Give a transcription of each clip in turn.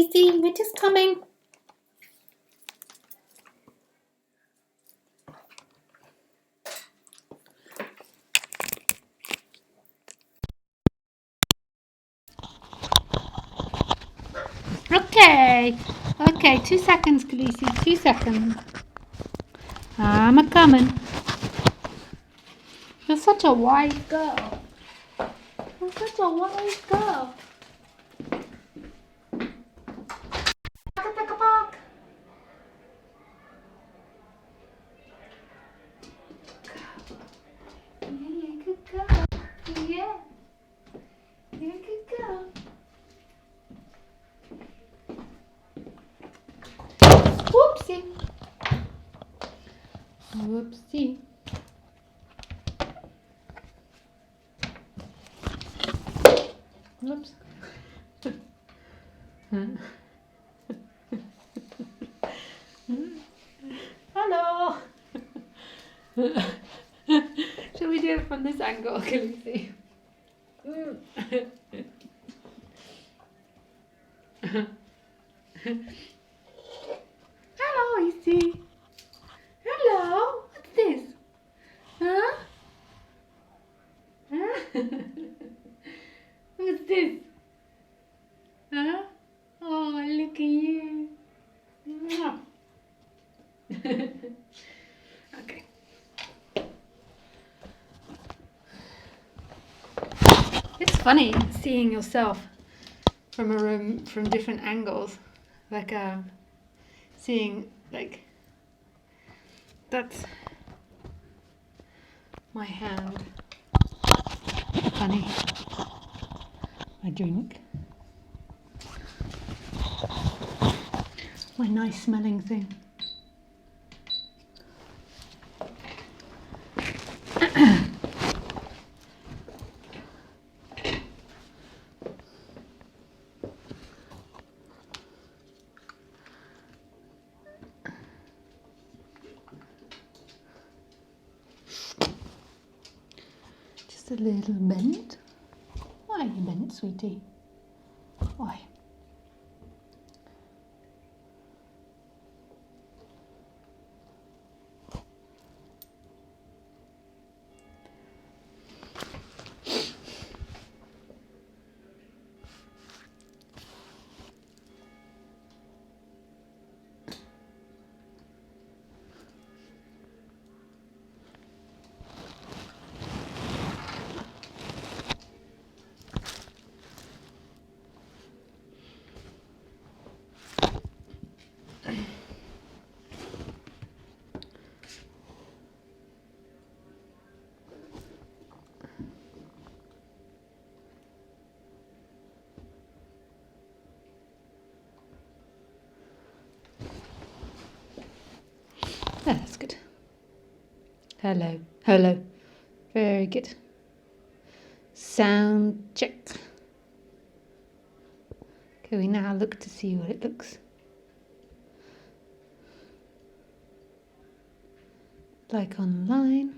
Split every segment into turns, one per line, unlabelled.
easy. We're just coming. Okay, 2 seconds, Khaleesi, 2 seconds. I'm a coming. You're such a wise girl. You're such a wise girl. Park. Yeah, good girl. Yeah. You're a good girl. Whoopsie. Whoopsie. Whoops. Hello. Shall we do it from this angle? Can we see? Hello, Izzy. Hello. What's this? Huh? Huh? What's this? Huh? Oh, look at you. Okay. It's funny seeing yourself from a room from different angles, like seeing like that's my hand. Funny. My drink. My nice smelling thing. Just a little bent. Why are you bent, sweetie? Why? Oh, that's good. Hello. Hello. Very good. Sound check. Okay, we now look to see what it looks like online.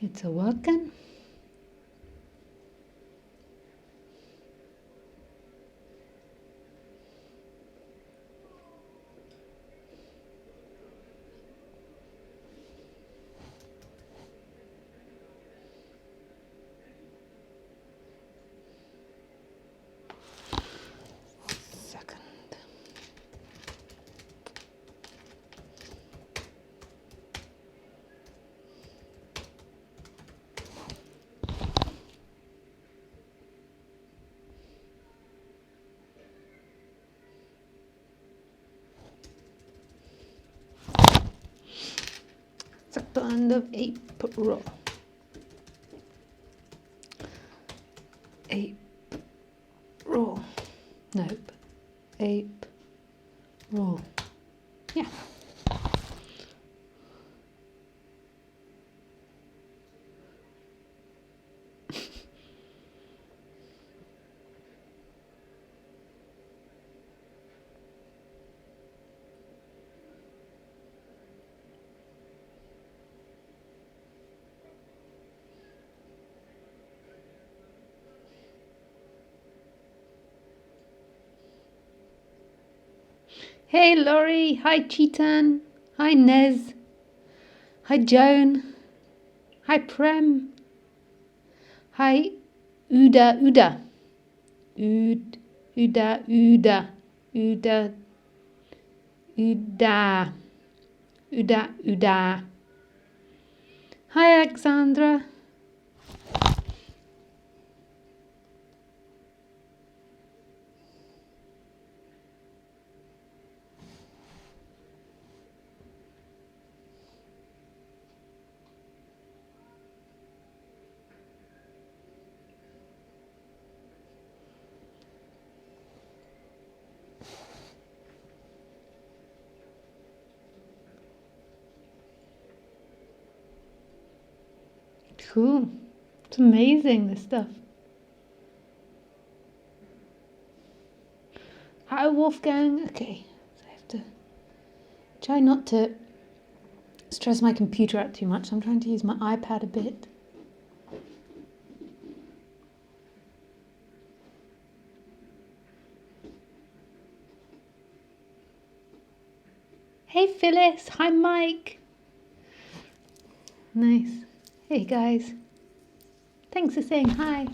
It's a working. Second. Second of April. April. Nope. April. Yeah. Hey Laurie, hi Cheetan, hi Nez, hi Joan, hi Prem, hi Uda, Uda, Uda. Hi Alexandra. Cool. It's amazing, this stuff. Hi Wolfgang. Okay, so I have to try not to stress my computer out too much. I'm trying to use my iPad a bit. Hey Phyllis. Hi Mike. Nice. Hey guys. Thanks for saying hi.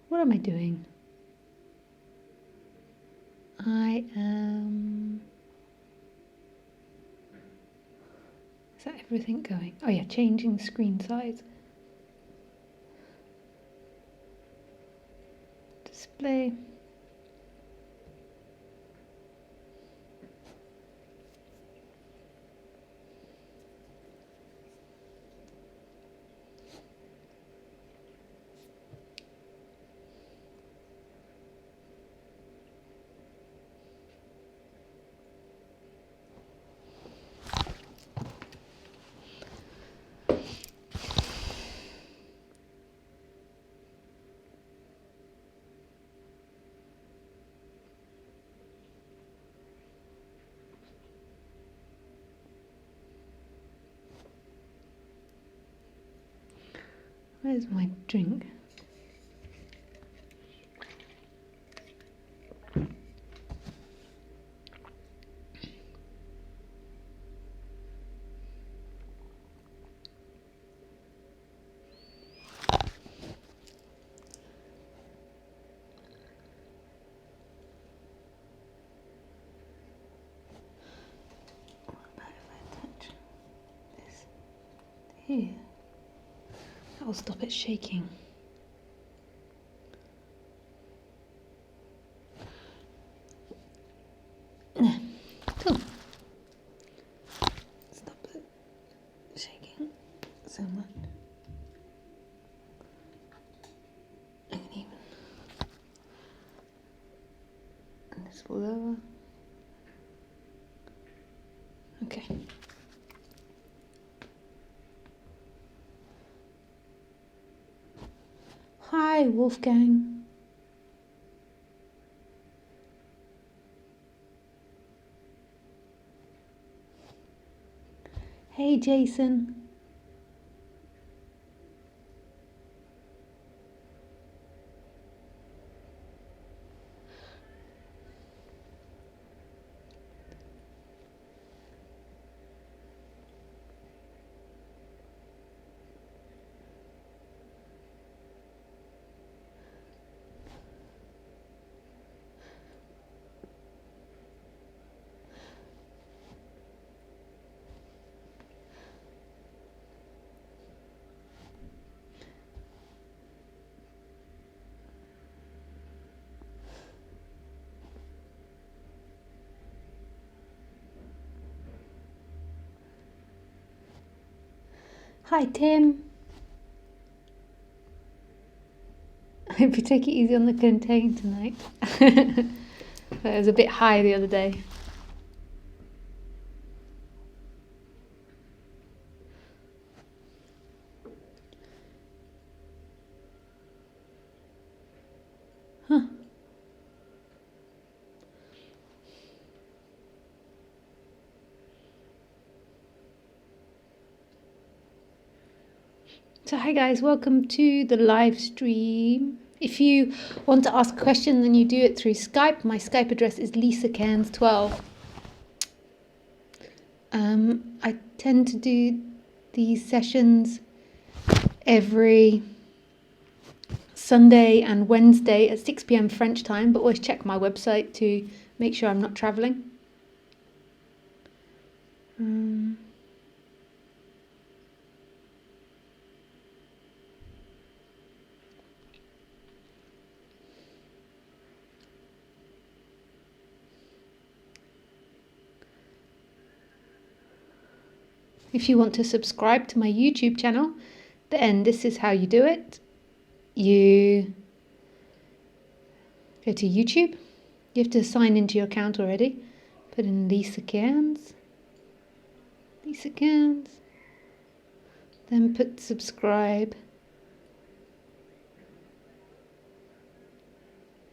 What am I doing? I am... Is that everything going? Oh yeah, changing the screen size. Display. Where's my drink? What about if I touch this here? That will stop it shaking. Cool. Stop it shaking so much. I can even... And this will lower. Okay. Hi, Wolfgang. Hey, Jason. Hi, Tim. Maybe take it easy on the contain tonight. It was a bit high the other day. Huh. So hi guys, welcome to the live stream. If you want to ask a question, then you do it through Skype. My Skype address is lisacairns12. I tend to do these sessions every Sunday and Wednesday at 6 p.m. French time, but always check my website to make sure I'm not traveling. If you want to subscribe to my YouTube channel, then this is how you do it. You go to YouTube. You have to sign into your account already. Put in Lisa Cairns. Lisa Cairns. Then put subscribe.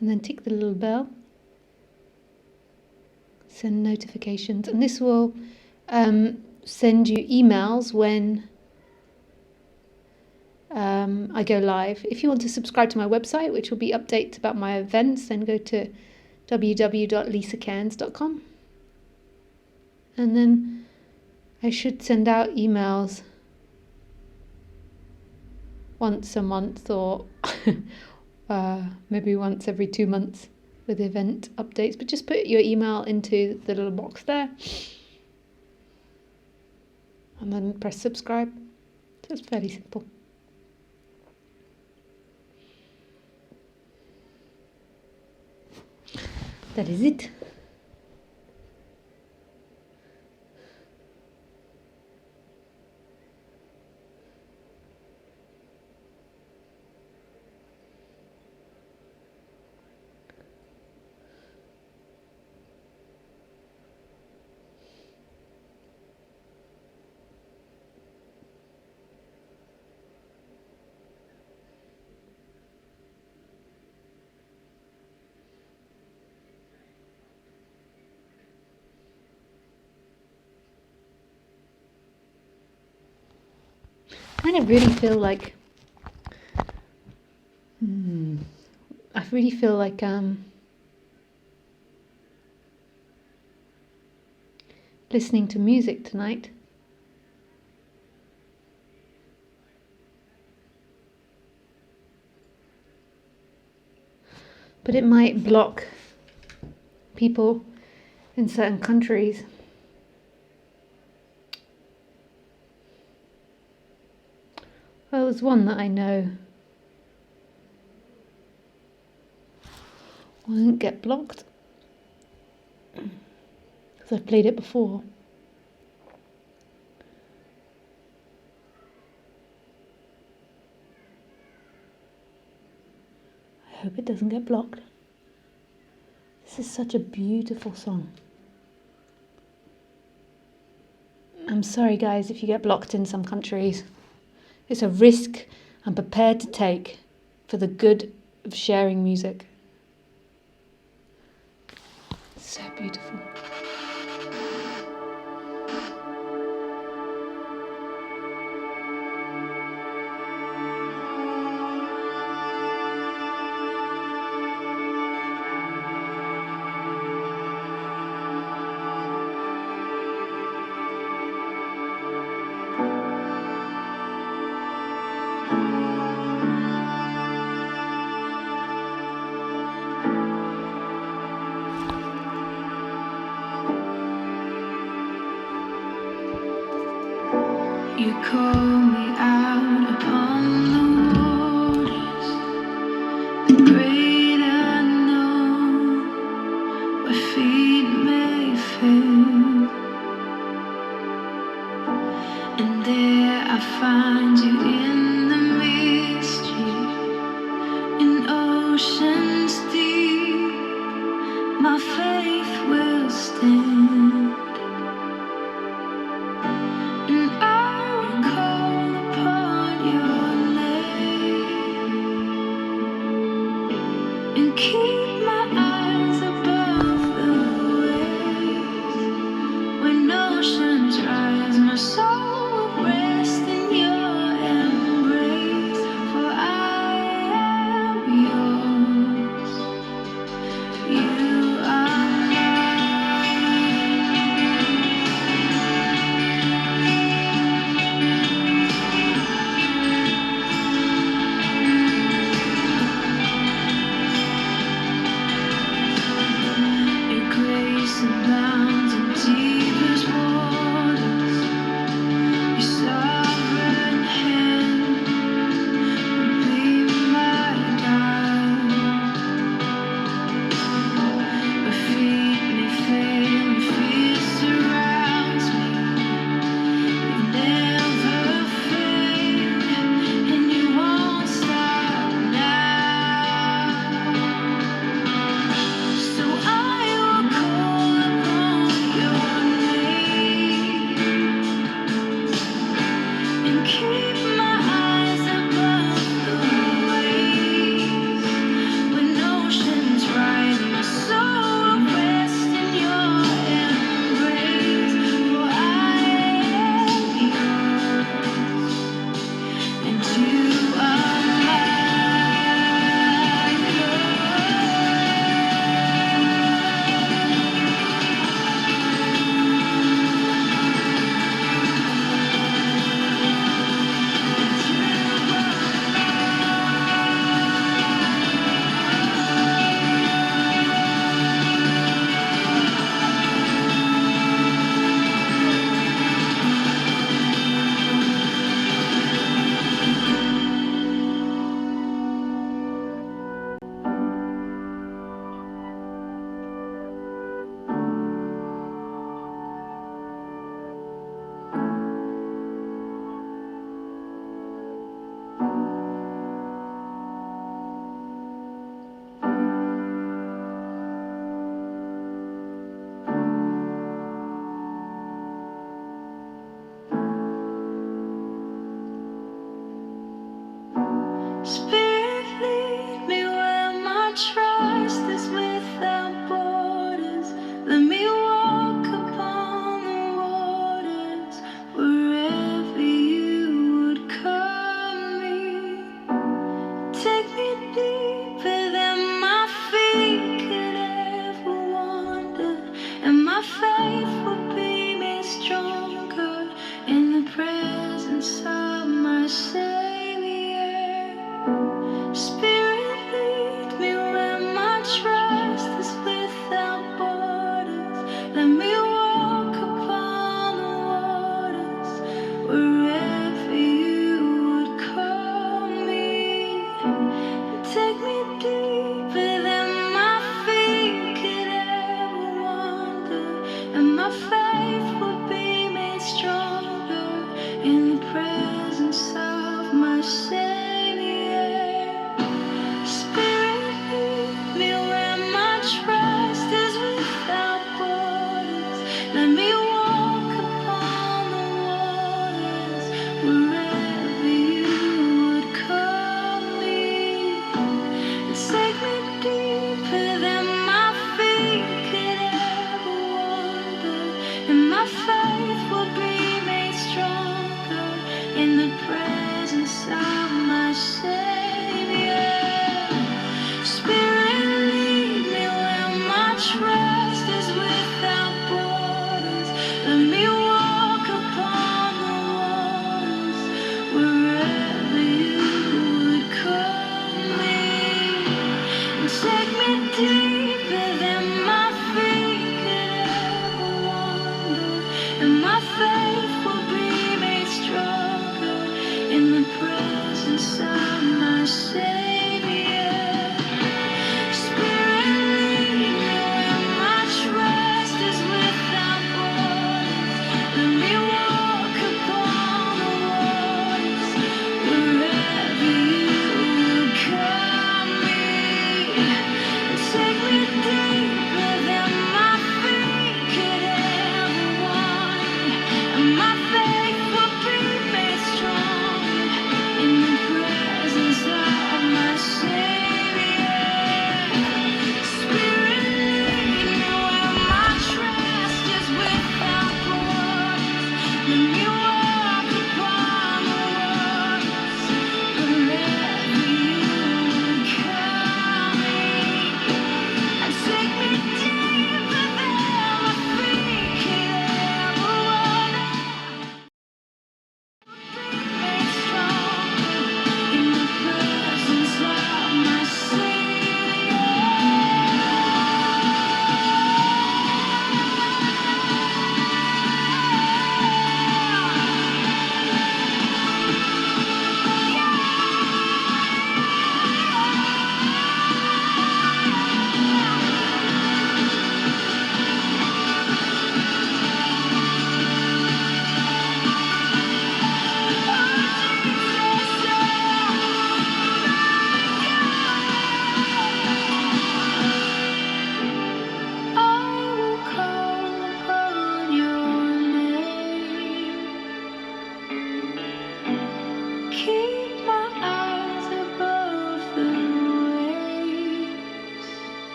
And then tick the little bell. Send notifications. And this will send you emails when I go live. If you want to subscribe to my website, which will be updates about my events, then go to www.lisacairns.com. And then I should send out emails once a month or maybe once every 2 months with event updates. But just put your email into the little box there and then press subscribe. So it's fairly simple. That is it. And I really feel like listening to music tonight. But it might block people in certain countries. Well, there's one that I know won't get blocked because I've played it before. I hope it doesn't get blocked. This is such a beautiful song. I'm sorry guys if you get blocked in some countries. It's a risk I'm prepared to take for the good of sharing music. So beautiful.
You call me out upon the waters, the great unknown, where feet may fail, and there I find you in the mystery, in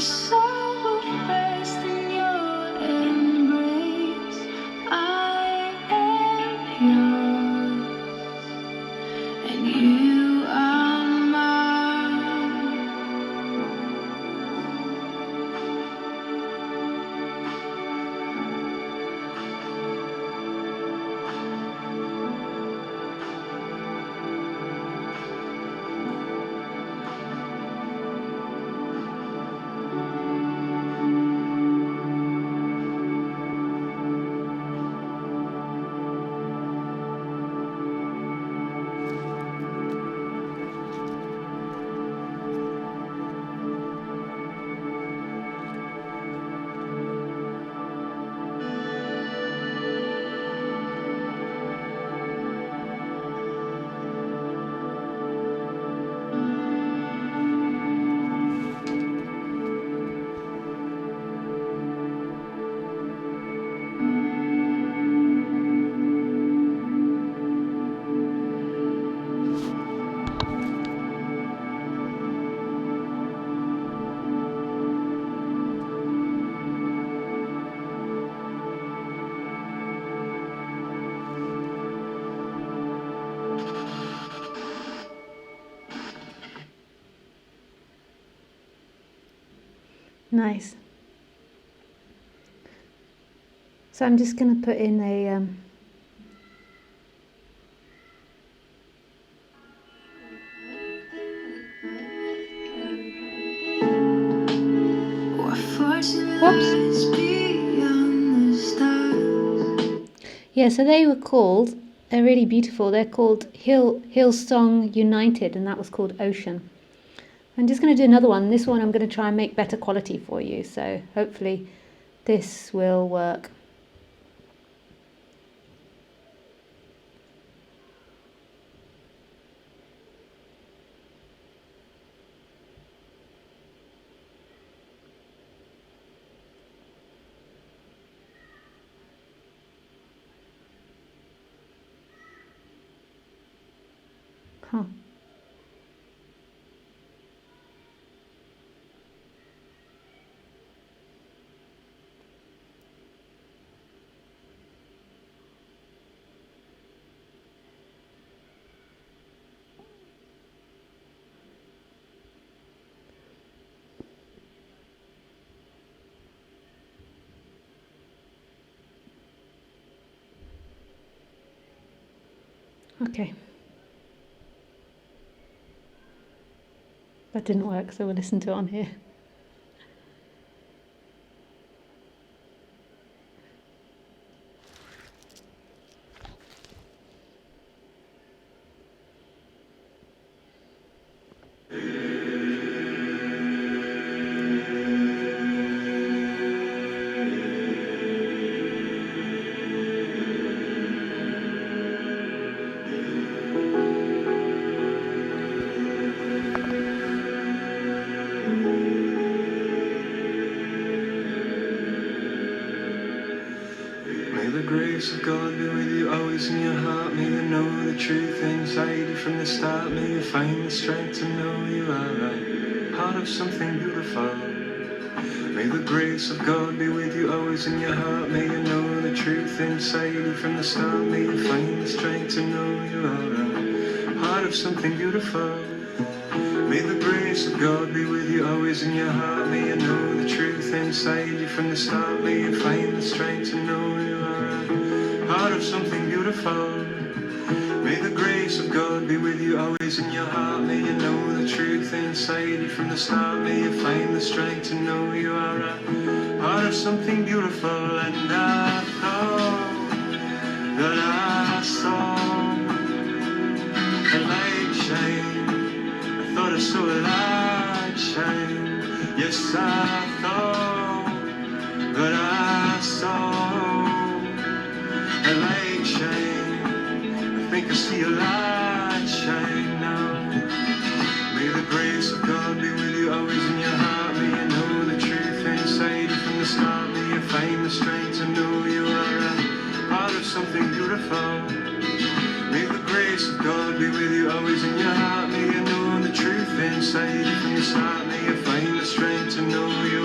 soul will rest in your embrace. I am yours, and you are mine.
Nice. So I'm just going to put in a
What fortune
whoops.
lies beyond the stars?
Yeah, so they were called, they're really beautiful. They're called Hillsong United, and that was called Ocean. I'm just going to do another one. This one I'm going to try and make better quality for you, so hopefully this will work. Huh. Okay. That didn't work, so we'll listen to it on here.
May the grace of God be with you always in your heart. May you know the truth inside you from the start. May you find the strength to know you are a part of something beautiful. May the grace of God be with you always in your heart. May you know the truth inside you from the start. May you find the strength to know you are a part of something beautiful. May the grace of God be with you always in your heart. May you know the truth inside you from the start. May you find the strength to know you are a part of something beautiful. May the grace of God be with you always in your heart. May you know the truth inside you from the start. May you find the strength to know you are a part of something beautiful. And I thought that I saw a light shine. I thought I saw a light shine. Yes, I thought that I saw a light shine. I think I see a light shine now. May the grace of God be with you always in your heart. May you know the truth inside you from the start. May you find the strength to know you are a part of something beautiful. May the grace of God be with you always in your heart. May you know the truth inside you from the start. May you find the strength to know you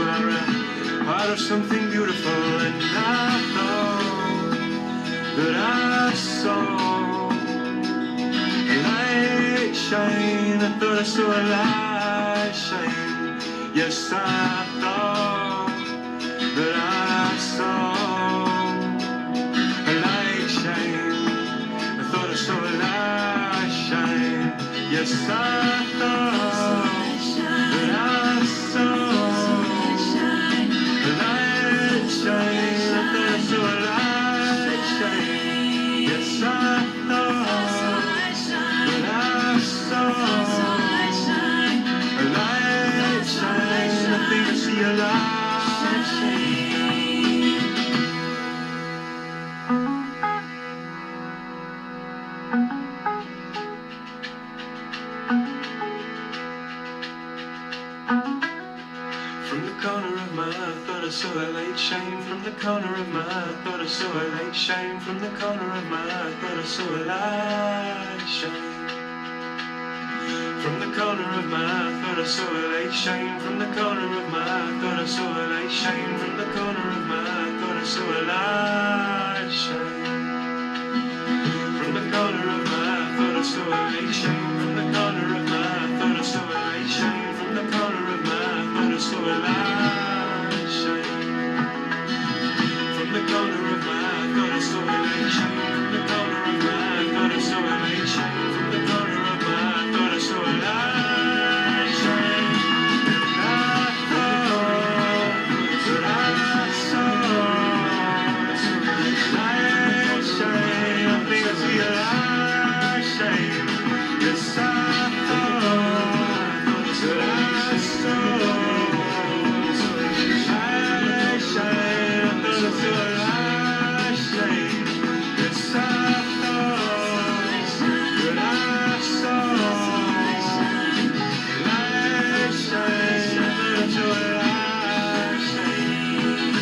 part of something beautiful, and I thought that I saw a light shine. I thought I saw a light shine. Yes, I thought that I saw a light shine. I thought I saw a light shine. Yes, I thought that I saw a light shine. I thought I saw a light shine. Yes, I thought that I saw a light shine. I think I see a light shine. From the corner of my eye, thought I saw a light shine. From the corner of my eye, thought I saw a light shine. From the corner of my eye, thought I saw a light shine. From the corner of my eye, thought I saw a light shine. From the corner of my eye, thought I saw a light shine. From the corner of my eye, thought I saw a light shine. From the corner of my eye, thought I saw a light shine. From the corner of my eye, thought I saw a light shine. From the corner of my eye, thought I saw a light shine. From the corner of my eye, thought I saw a light shine. From the corner of my eye, thought I saw a light shine. From the corner of my eye, thought I saw a light shine. I thought that I saw a light shine. I think I see a light shine. Yes, I thought that I saw a light shine. I thought I saw a light shine. Yes, I thought that I saw a light shine. I thought I saw a light shine.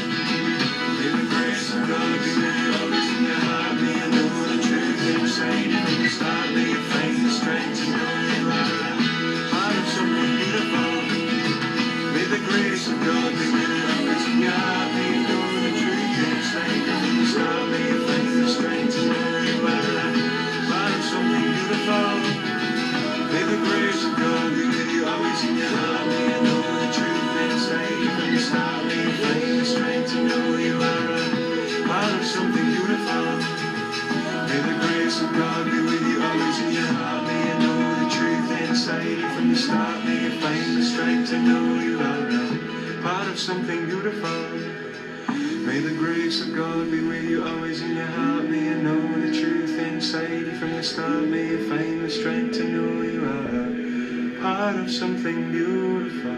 May the grace of God be with you always in your heart. May you know the truth inside you from the start. May you find the strength to know you are a part of something beautiful. May the grace of God be with you always in your heart. May you know the truth inside you from the start. May you find the strength to know you are a part of something beautiful. May the grace of God be with you always in your heart. May you know the truth inside you from the start. May you find the strength to know you are a part of something beautiful. May the grace of God be with you always in your heart. May you know the truth inside you from the start. May you find the strength to know you are a part of something beautiful. May the grace of God be with you always in your heart. May you know the truth inside you from the start. May you find the strength to know you are a part of something beautiful.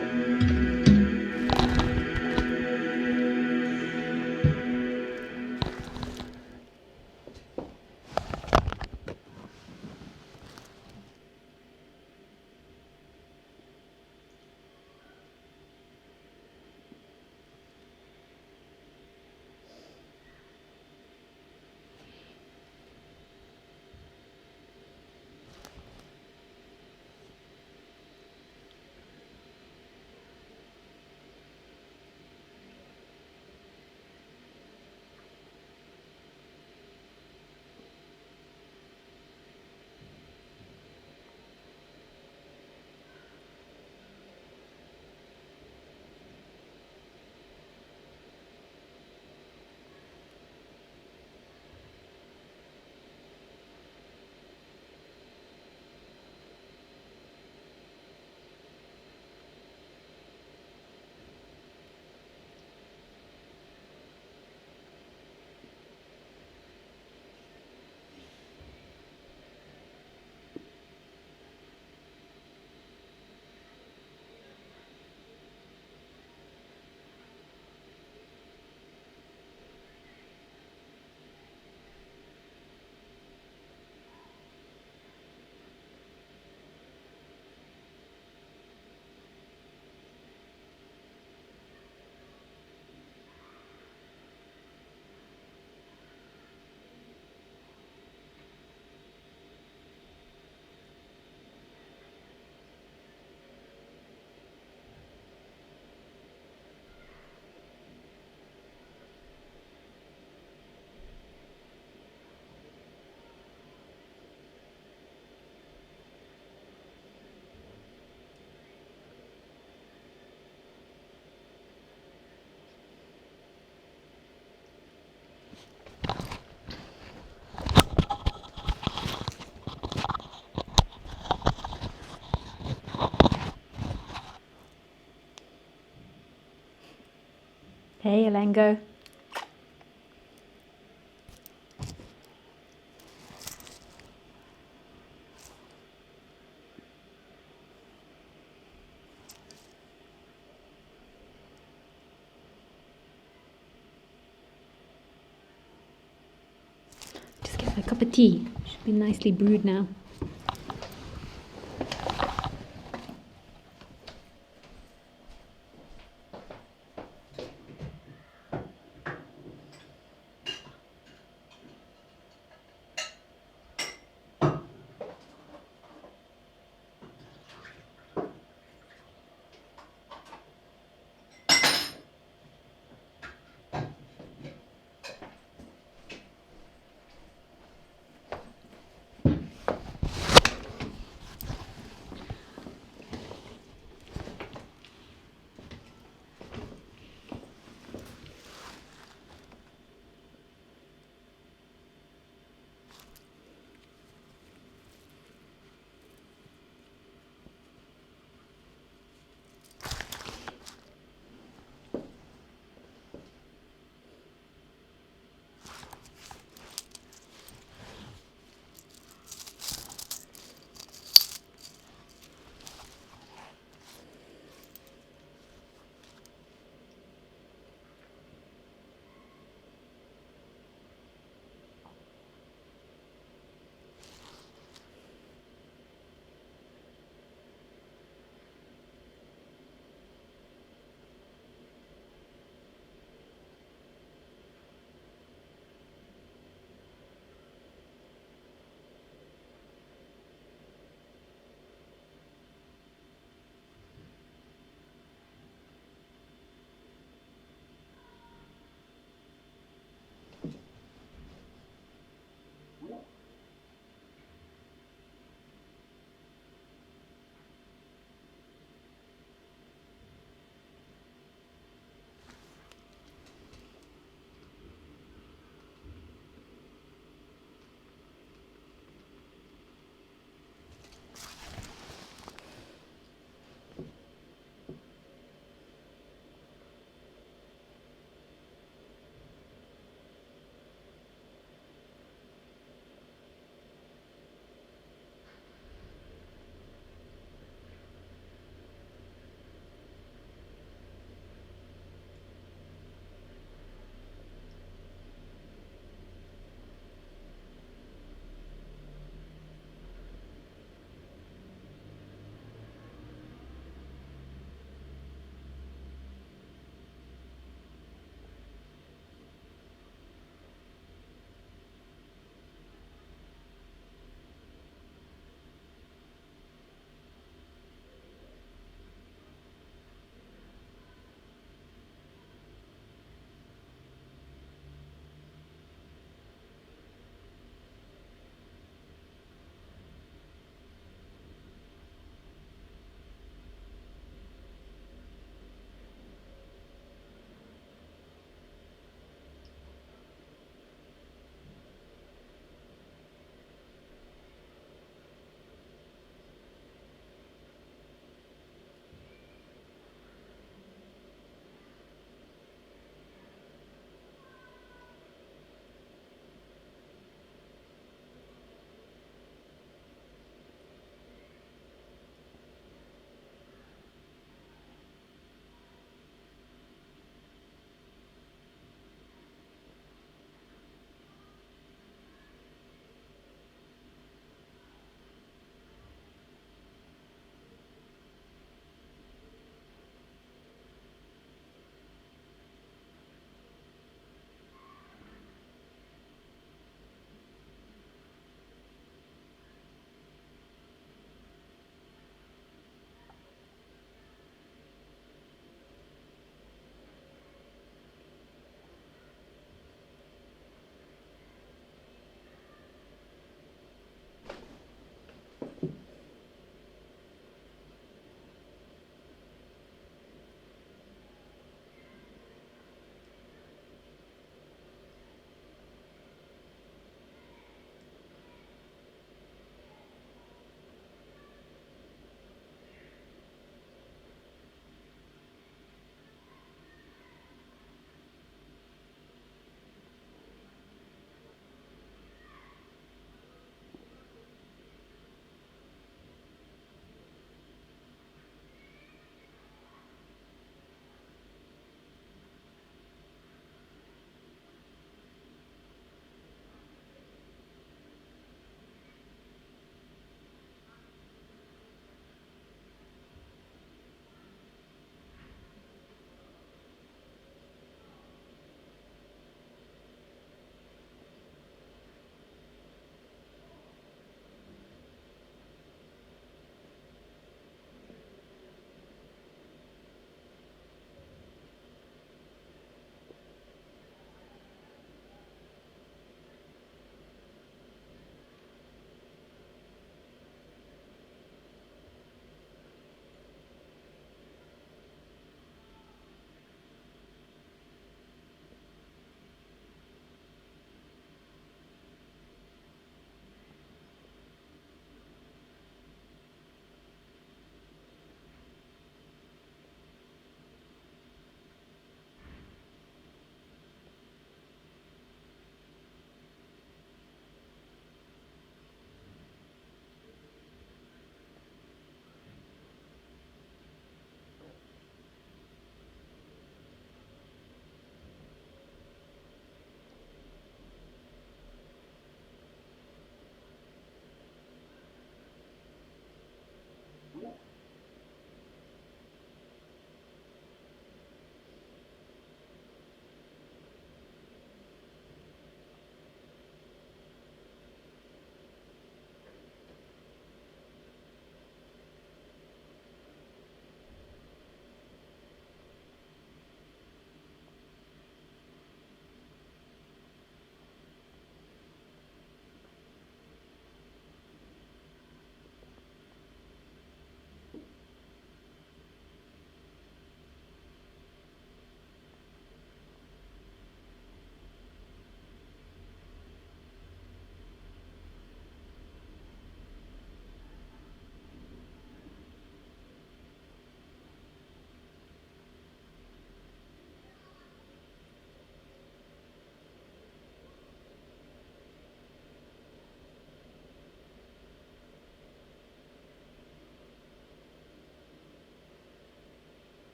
Hey, Elengo. Just get my cup of tea. Should be nicely brewed now.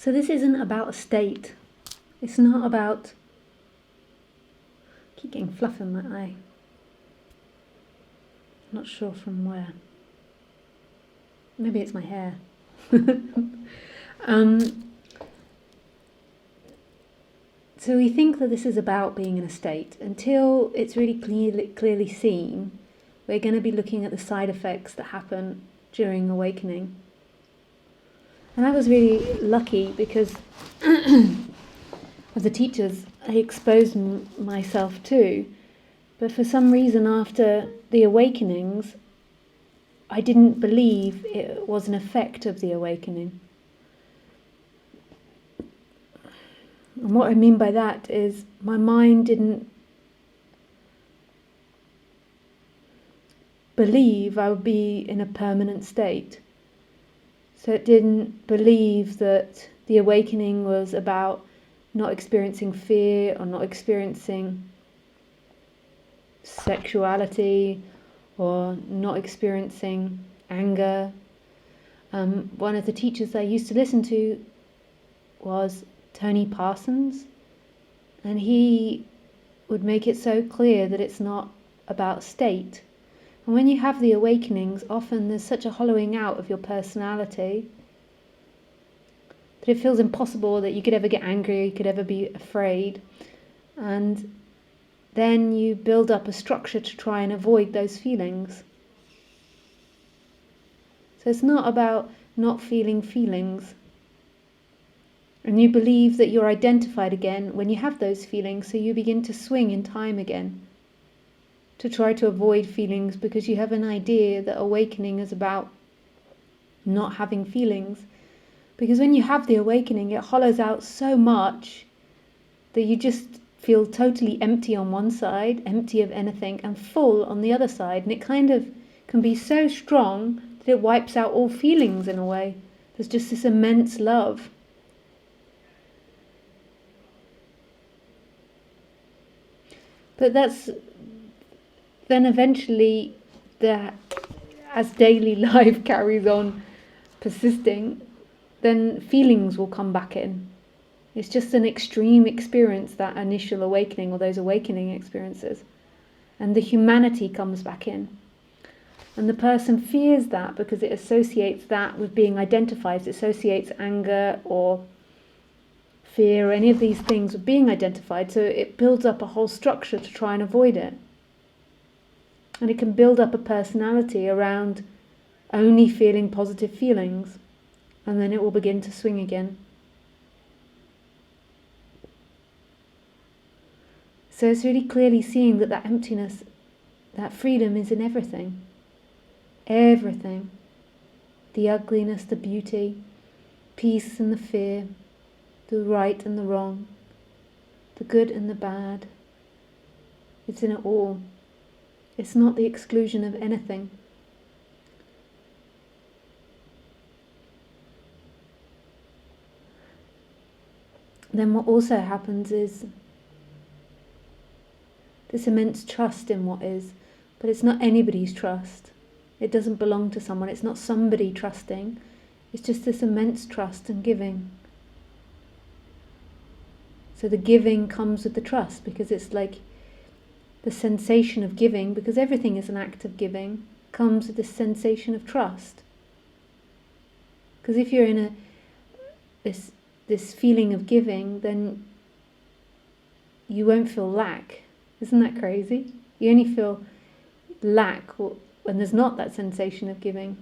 So this isn't about a state. It's not about... I keep getting fluff in my eye. Not sure from where. Maybe it's my hair. So we think that this is about being in a state. Until it's really clearly seen, we're going to be looking at the side effects that happen during awakening. And I was really lucky because of the teachers I exposed myself to. But for some reason after the awakenings, I didn't believe it was an effect of the awakening. And what I mean by that is my mind didn't believe I would be in a permanent state. So it didn't believe that the awakening was about not experiencing fear or not experiencing sexuality or not experiencing anger. One of the teachers I used to listen to was Tony Parsons, and he would make it so clear that it's not about state. And when you have the awakenings, often there's such a hollowing out of your personality that it feels impossible that you could ever get angry, you could ever be afraid. And then you build up a structure to try and avoid those feelings. So it's not about not feeling feelings. And you believe that you're identified again when you have those feelings, so you begin to swing in time again to try to avoid feelings, because you have an idea that awakening is about not having feelings. Because when you have the awakening, it hollows out so much that you just feel totally empty on one side, empty of anything, and full on the other side. And it kind of can be so strong that it wipes out all feelings in a way. There's just this immense love. But that's then eventually, as daily life carries on persisting, then feelings will come back in. It's just an extreme experience, that initial awakening or those awakening experiences. And the humanity comes back in. And the person fears that because it associates that with being identified. It associates anger or fear or any of these things with being identified. So it builds up a whole structure to try and avoid it. And it can build up a personality around only feeling positive feelings. And then it will begin to swing again. So it's really clearly seeing that that emptiness, that freedom is in everything. Everything. The ugliness, the beauty, peace and the fear, the right and the wrong, the good and the bad. It's in it all. It's not the exclusion of anything. Then what also happens is this immense trust in what is, but it's not anybody's trust. It doesn't belong to someone. It's not somebody trusting. It's just this immense trust and giving. So the giving comes with the trust, because it's like the sensation of giving, because everything is an act of giving, comes with this sensation of trust. Because if you're in this feeling of giving, then you won't feel lack. Isn't that crazy? You only feel lack when there's not that sensation of giving.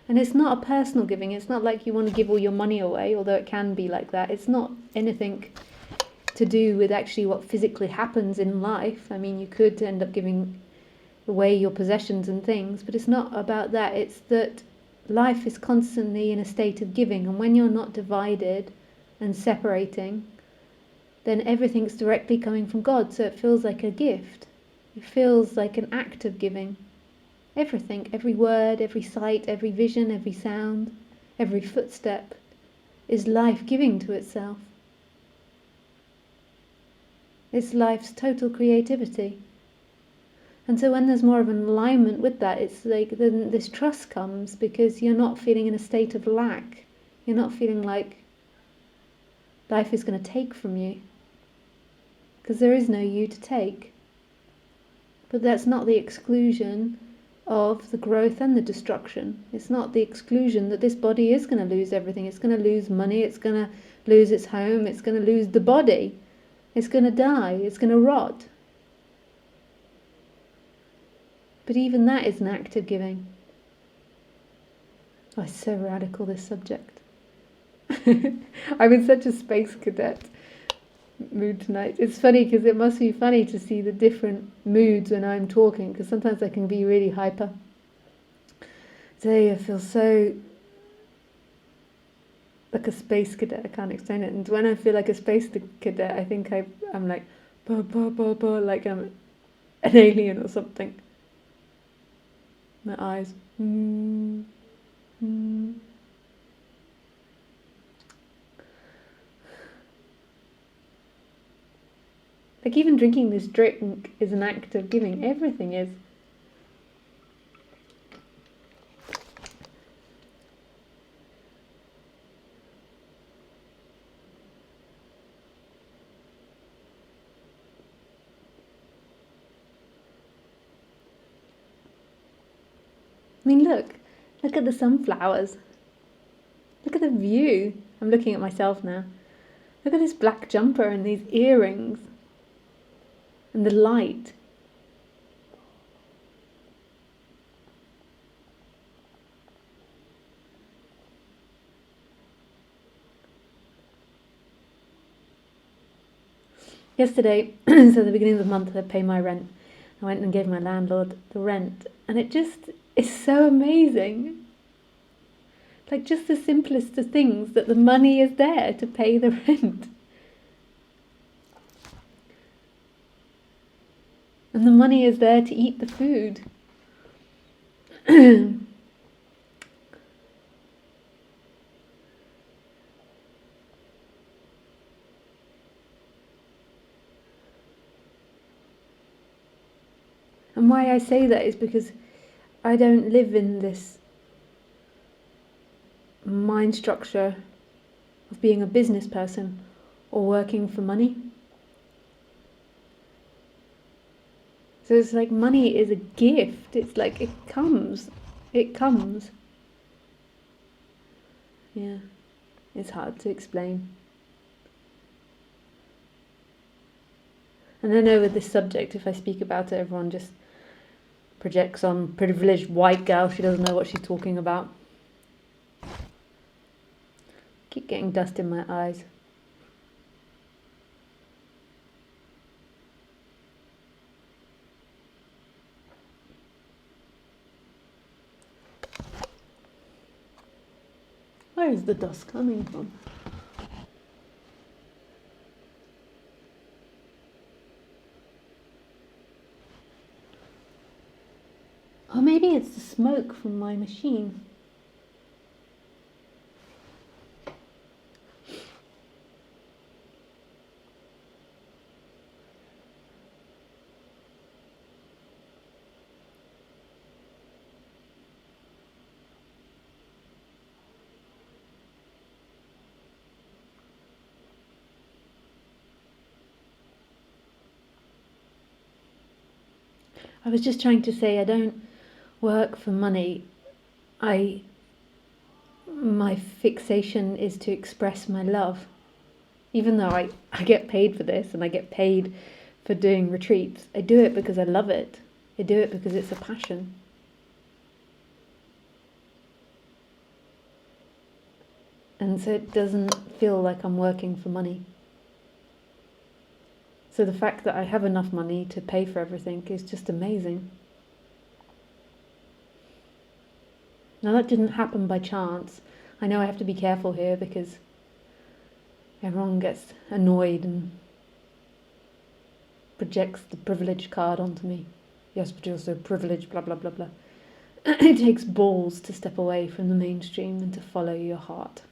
And it's not a personal giving. It's not like you want to give all your money away, although it can be like that. It's not anything to do with actually what physically happens in life. I mean, you could end up giving away your possessions and things, but it's not about that. It's that life is constantly in a state of giving, and when you're not divided and separating, then everything's directly coming from God, so it feels like a gift. It feels like an act of giving. Everything, every word, every sight, every vision, every sound, every footstep is life giving to itself. It's life's total creativity. And so when there's more of an alignment with that, it's like then this trust comes, because you're not feeling in a state of lack. You're not feeling like life is going to take from you. Because there is no you to take. But that's not the exclusion of the growth and the destruction. It's not the exclusion that this body is going to lose everything. It's going to lose money, it's going to lose its home, it's going to lose the body. It's going to die, it's going to rot. But even that is an act of giving. Oh, it's so radical, this subject. I'm in such a space cadet mood tonight. It's funny because it must be funny to see the different moods when I'm talking, because sometimes I can be really hyper. Today I feel so like a space cadet, I can't explain it. And when I feel like a space cadet, I think I'm like, bah, bah, bah, bah, like I'm an alien or something. My eyes. Like even drinking this drink is an act of giving. Everything is. I mean, look at the sunflowers. Look at the view. I'm looking at myself now. Look at this black jumper and these earrings. And the light. Yesterday, so at the beginning of the month, I pay my rent. I went and gave my landlord the rent. And it just is so amazing. Like just the simplest of things, that the money is there to pay the rent. And the money is there to eat the food. And why I say that is because I don't live in this mind structure of being a business person or working for money. So it's like money is a gift. It's like it comes. Yeah, it's hard to explain. And I know with this subject, if I speak about it, everyone just projects on privileged white girl. She doesn't know what she's talking about. Keep getting dust in my eyes. Where is the dust coming from? Or maybe it's the smoke from my machine. I was just trying to say I don't work for money. My fixation is to express my love. Even though I get paid for this and I get paid for doing retreats, I do it because I love it. I do it because it's a passion. And so it doesn't feel like I'm working for money. So the fact that I have enough money to pay for everything is just amazing. Now that didn't happen by chance. I know I have to be careful here because everyone gets annoyed and projects the privilege card onto me. Yes, but you're so privileged, blah, blah, blah, blah. It takes balls to step away from the mainstream and to follow your heart.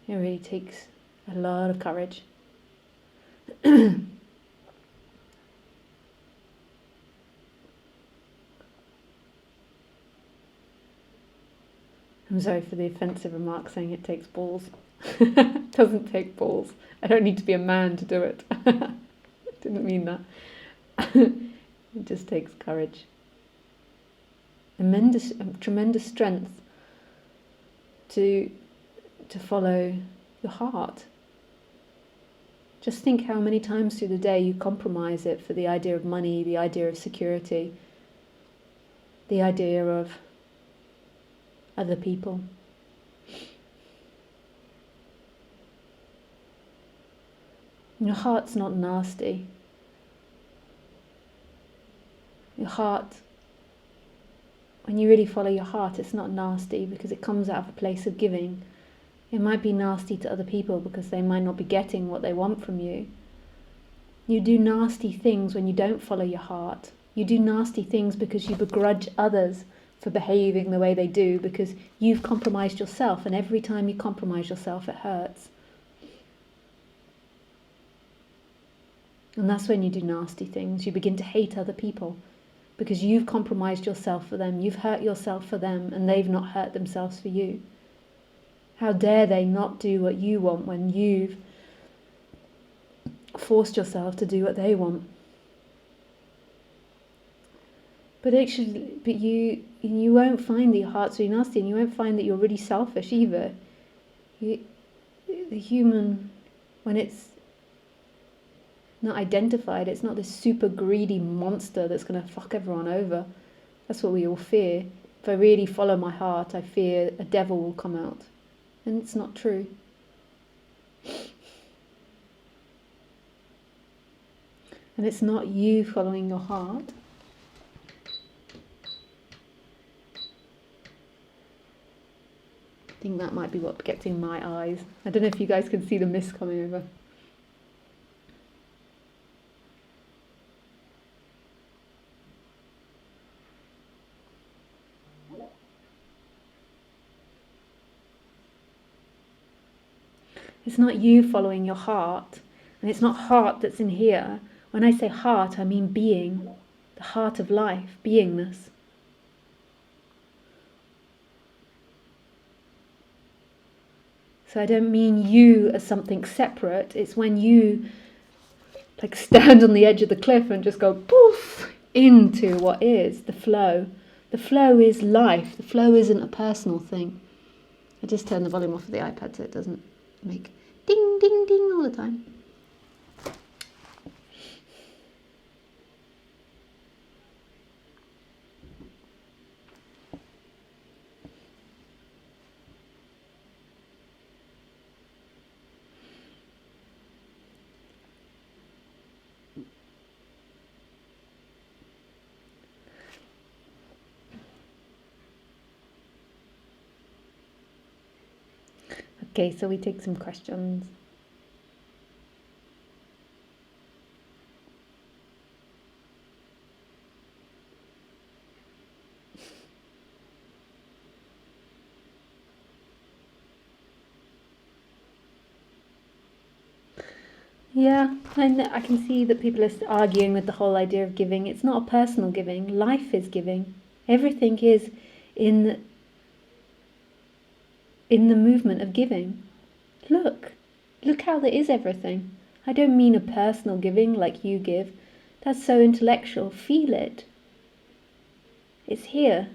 It really takes a lot of courage. I'm sorry for the offensive remark saying it takes balls. Doesn't take balls. I don't need to be a man to do it. Didn't mean that. It just takes courage. Tremendous strength to follow your heart. Just think how many times through the day you compromise it for the idea of money, the idea of security, the idea of other people. Your heart's not nasty. Your heart, when you really follow your heart, it's not nasty because it comes out of a place of giving. It might be nasty to other people because they might not be getting what they want from you. You do nasty things when you don't follow your heart. You do nasty things because you begrudge others for behaving the way they do because you've compromised yourself, and every time you compromise yourself, it hurts. And that's when you do nasty things. You begin to hate other people because you've compromised yourself for them. You've hurt yourself for them, and they've not hurt themselves for you. How dare they not do what you want when you've forced yourself to do what they want? But you won't find that your heart's really nasty, and you won't find that you're really selfish either. The human, when it's not identified, it's not this super greedy monster that's going to fuck everyone over. That's what we all fear. If I really follow my heart, I fear a devil will come out. And it's not true. And it's not you following your heart. I think that might be what gets in my eyes. I don't know if you guys can see the mist coming over. It's not you following your heart, and it's not heart that's in here. When I say heart, I mean being, the heart of life, beingness. So I don't mean you as something separate. It's when you like stand on the edge of the cliff and just go poof into what is the flow. The flow is life. The flow isn't a personal thing. I just turn the volume off of the iPad so it doesn't make ding, ding, ding all the time. Okay, so we take some questions. Yeah, I can see that people are arguing with the whole idea of giving. It's not a personal giving. Life is giving. Everything is in the movement of giving. Look how there is everything. I don't mean a personal giving like you give. That's so intellectual. Feel it. It's here.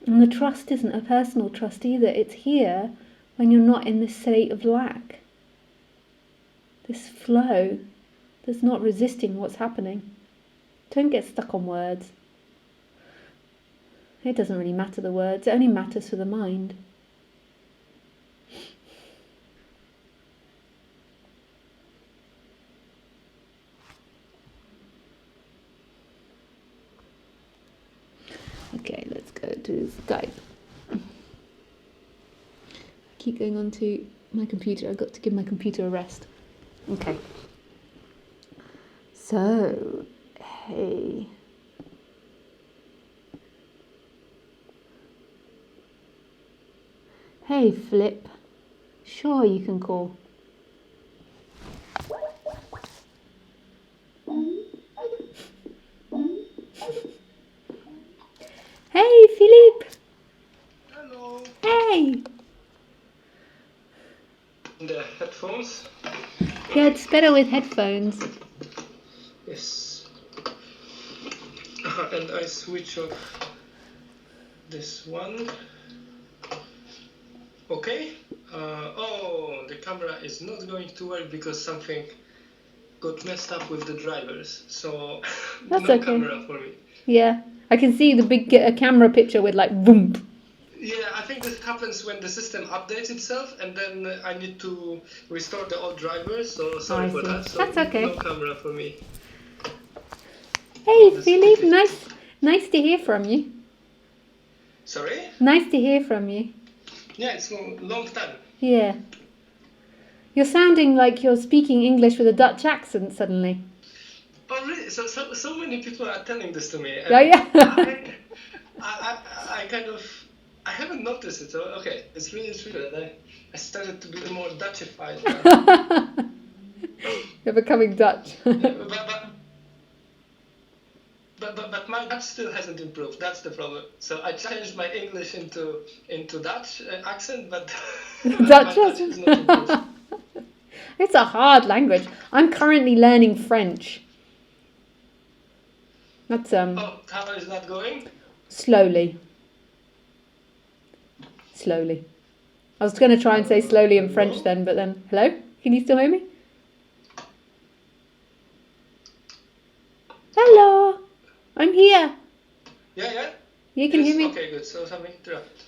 And the trust isn't a personal trust either. It's here when you're not in this state of lack. This flow that's not resisting what's happening. Don't get stuck on words. It doesn't really matter, the words. It only matters for the mind. Okay, let's go to Skype. I keep going on to my computer. I've got to give my computer a rest. Okay. So, hey. Hey, Flip. Sure, you can call. Philippe.
Hello.
Hey.
The headphones.
Yeah, it's better with headphones.
Yes. And I switch off this one. Okay. Oh, the camera is not going to work because something got messed up with the drivers. So
That's
no
okay.
camera for me.
Yeah, I can see the big camera picture with like boom.
Yeah, I think this happens when the system updates itself, and then I need to restore the old drivers. So sorry
I
for
see.
that. So
That's okay.
no camera for me.
Hey,
That's
Philippe,
quickly.
nice to hear from you.
Sorry?
Nice to hear from you.
Yeah, it's a long time.
Yeah. You're sounding like you're speaking English with a Dutch accent suddenly.
Oh, really? So many people are telling this to me. And
Oh, yeah.
I kind of, I haven't noticed it. So, okay, it's really true that I started to be more Dutchified now.
You're becoming Dutch.
But my Dutch still hasn't improved. That's the problem. So I changed my English into Dutch accent, but my Dutch is not improved.
It's a hard language. I'm currently learning French. That's
Oh, how is that going?
slowly. I was going to try and say slowly in French then, but then hello? Can you still hear me? Hello. I'm here.
Yeah.
You can
Yes,
hear me?
Okay, good. So something dropped.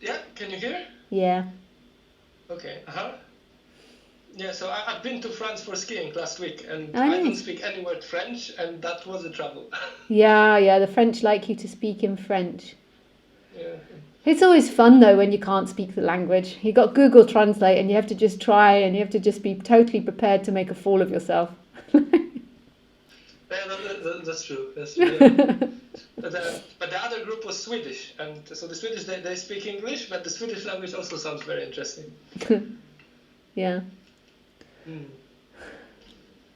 Yeah, can you hear?
Yeah.
Okay. Yeah, so I've been to France for skiing last week, and
Oh,
I don't
nice.
speak any word French, and that was a trouble.
Yeah, the French like you to speak in French.
Yeah.
It's always fun though when you can't speak the language. You got Google Translate and you have to just try and you have to just be totally prepared to make a fool of yourself.
That's true. Yeah. But the other group was Swedish, and so the Swedish they speak English, but the Swedish language also sounds very interesting.
Yeah.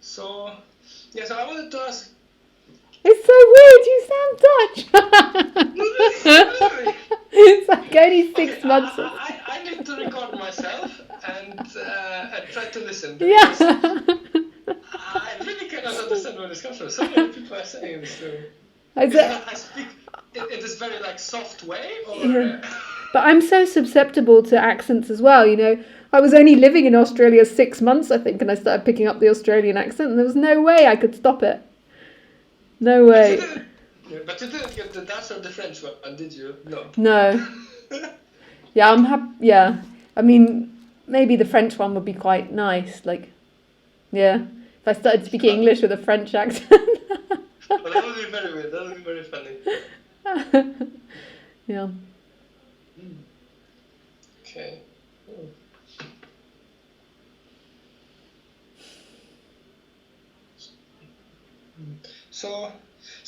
So I wanted to ask.
It's so weird. You sound Dutch. It's like only 6 months.
I need to record myself and try to listen.
Yeah.
I really cannot understand where this comes from. So many people are saying this to me.
Is
Is it that I speak in this very like soft way, or?
Yeah. But I'm so susceptible to accents as well. I was only living in Australia 6 months, I think, and I started picking up the Australian accent, and there was no way I could stop it. No way.
But you didn't get the Dutch or the French one, did you?
No. Yeah, I'm happy. Yeah, I mean, maybe the French one would be quite nice. Like, yeah, if I started speaking English with a French accent.
Well, that would be very weird. That would be very funny.
Yeah.
Okay. So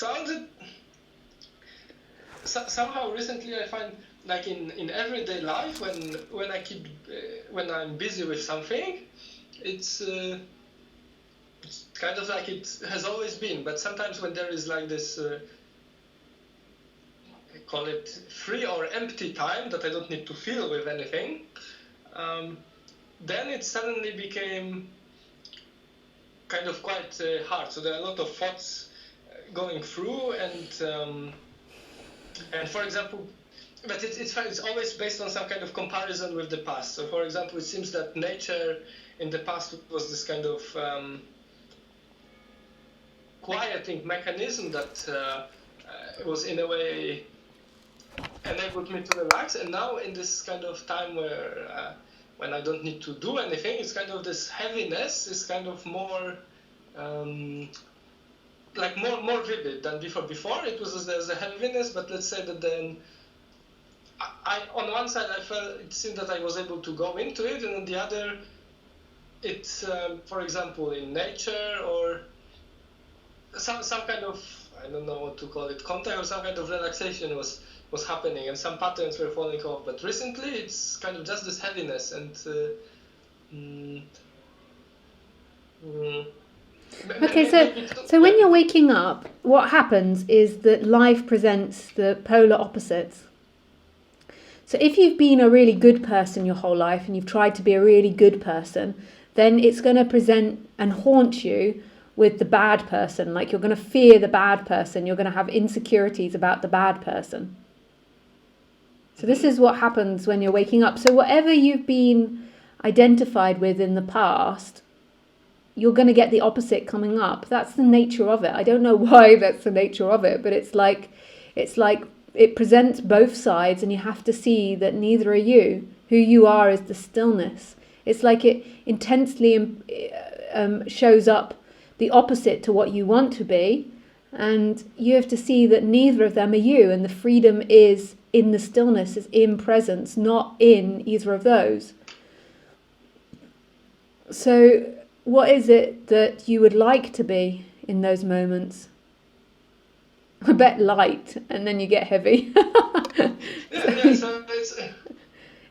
I wanted. Somehow recently I find like in everyday life when I'm busy with something, it's kind of like it has always been. But sometimes when there is like this. I call it free or empty time that I don't need to fill with anything, then it suddenly became kind of quite hard. So there are a lot of thoughts going through, and for example, but it's always based on some kind of comparison with the past. So for example, it seems that nature in the past was this kind of quieting mechanism that was in a way enabled me to relax, and now in this kind of time where when I don't need to do anything, it's kind of this heaviness is kind of more like more vivid than before. Before it was there's a heaviness, but let's say that then I on one side I felt it seemed that I was able to go into it, and on the other it's for example in nature or some kind of, I don't know what to call it, contact or some kind of relaxation was happening, and some patterns were falling off. But recently it's kind of just this heaviness, and
Okay,
Maybe
so when you're waking up, what happens is that life presents the polar opposites. So if you've been a really good person your whole life and you've tried to be a really good person, then it's going to present and haunt you with the bad person. Like you're going to fear the bad person. You're going to have insecurities about the bad person. So this is what happens when you're waking up. So whatever you've been identified with in the past, you're going to get the opposite coming up. That's the nature of it. I don't know why that's the nature of it, but it's like it presents both sides, and you have to see that neither are you. Who you are is the stillness. It's like it intensely shows up the opposite to what you want to be, and you have to see that neither of them are you, and the freedom is in the stillness, is in presence, not in either of those. So what is it that you would like to be in those moments? I bet light, and then you get heavy.
Yeah, so it's,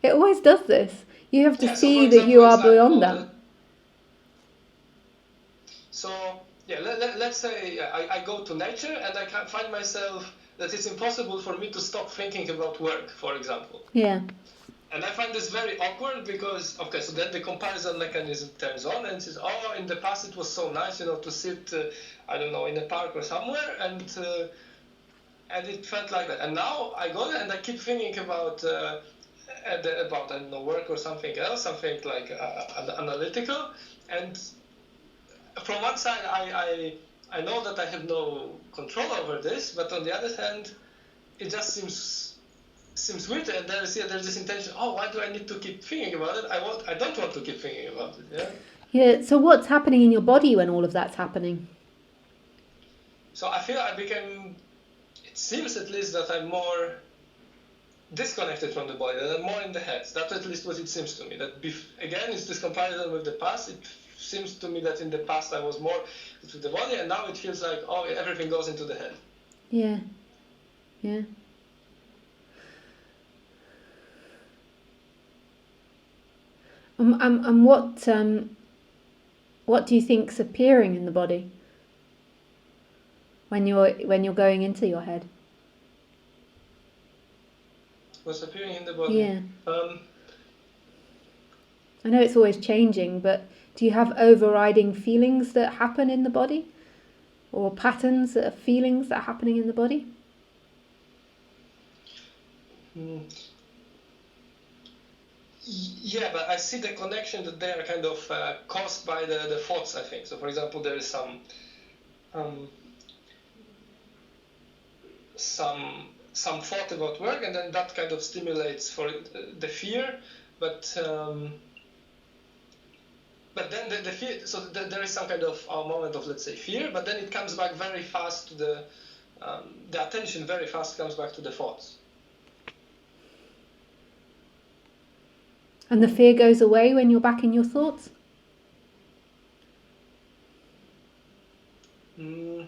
It always does this. You have to
yeah, so
see
for
that you
example,
are
it's like,
beyond
oh,
that.
So yeah, let's say I go to nature and I can find myself that it's impossible for me to stop thinking about work, for example.
Yeah.
And I find this very awkward because, okay, so then the comparison mechanism turns on and says, oh, in the past it was so nice, to sit, I don't know, in a park or somewhere, and it felt like that. And now I go there and I keep thinking about I don't know, work or something else, something like analytical. And from one side, I know that I have no control over this, but on the other hand, it just seems weird, and there's this intention. Oh, why do I need to keep thinking about it? I don't want to keep thinking about it. Yeah.
Yeah. So what's happening in your body when all of that's happening?
So I feel I became. It seems at least that I'm more disconnected from the body. That I'm more in the head. That's at least what it seems to me. That again, it's this comparison with the past. It seems to me that in the past I was more with the body, and now it feels like everything goes into the head.
Yeah. Yeah. And what do you think's appearing in the body when you're going into your head?
What's appearing in the body?
Yeah. I know it's always changing, but do you have overriding feelings that happen in the body, or patterns of feelings that are happening in the body?
Yeah, but I see the connection that they are kind of caused by the thoughts, I think. So, for example, there is some thought about work, and then that kind of stimulates for the fear. But then the fear. So there is some kind of moment of, let's say, fear, but then it comes back very fast to the attention. Very fast comes back to the thoughts.
And the fear goes away when you're back in your thoughts?
No,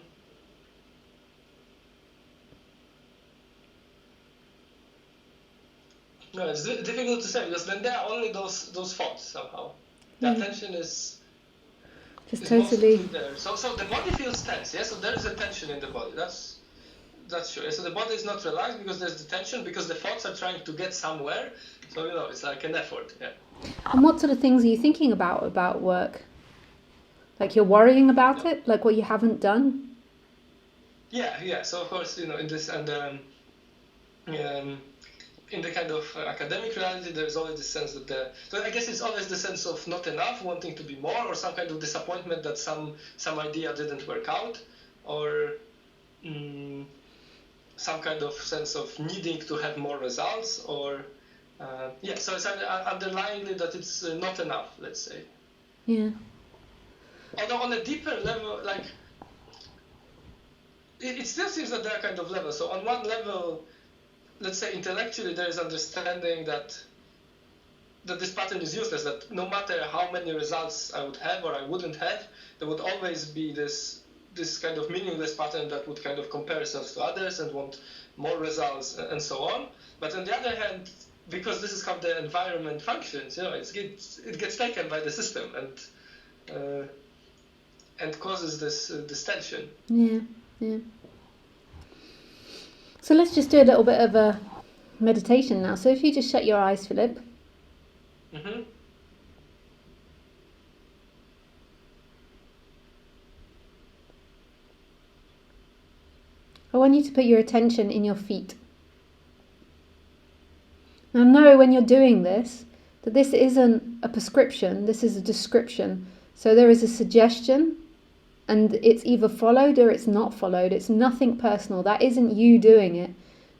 it's difficult to say, because then there are only those thoughts somehow. The attention is
Just
mostly
totally.
there. So the body feels tense, yeah? So there is a tension in the body. That's true. So the body is not relaxed because there's the tension, because the thoughts are trying to get somewhere. So it's like an effort, yeah.
And what sort of things are you thinking about work? Like you're worrying about it? Like what you haven't done?
Yeah. So of course, in this and in the kind of academic reality, there is always the sense that so I guess it's always the sense of not enough, wanting to be more, or some kind of disappointment that some idea didn't work out, or some kind of sense of needing to have more results, or so it's underlyingly that it's not enough, let's say.
Yeah.
Although on a deeper level, like it still seems that there are kind of levels. So on one level, let's say intellectually, there is understanding that this pattern is useless, that no matter how many results I would have or I wouldn't have, there would always be this kind of meaningless pattern that would kind of compare itself to others and want more results and so on. But on the other hand, because this is how the environment functions, it gets taken by the system, and and causes this tension.
Yeah. So let's just do a little bit of a meditation now. So if you just shut your eyes, Philip.
Mm-hmm.
I want you to put your attention in your feet. Now know when you're doing this that this isn't a prescription, this is a description. So there is a suggestion and it's either followed or it's not followed. It's nothing personal. That isn't you doing it.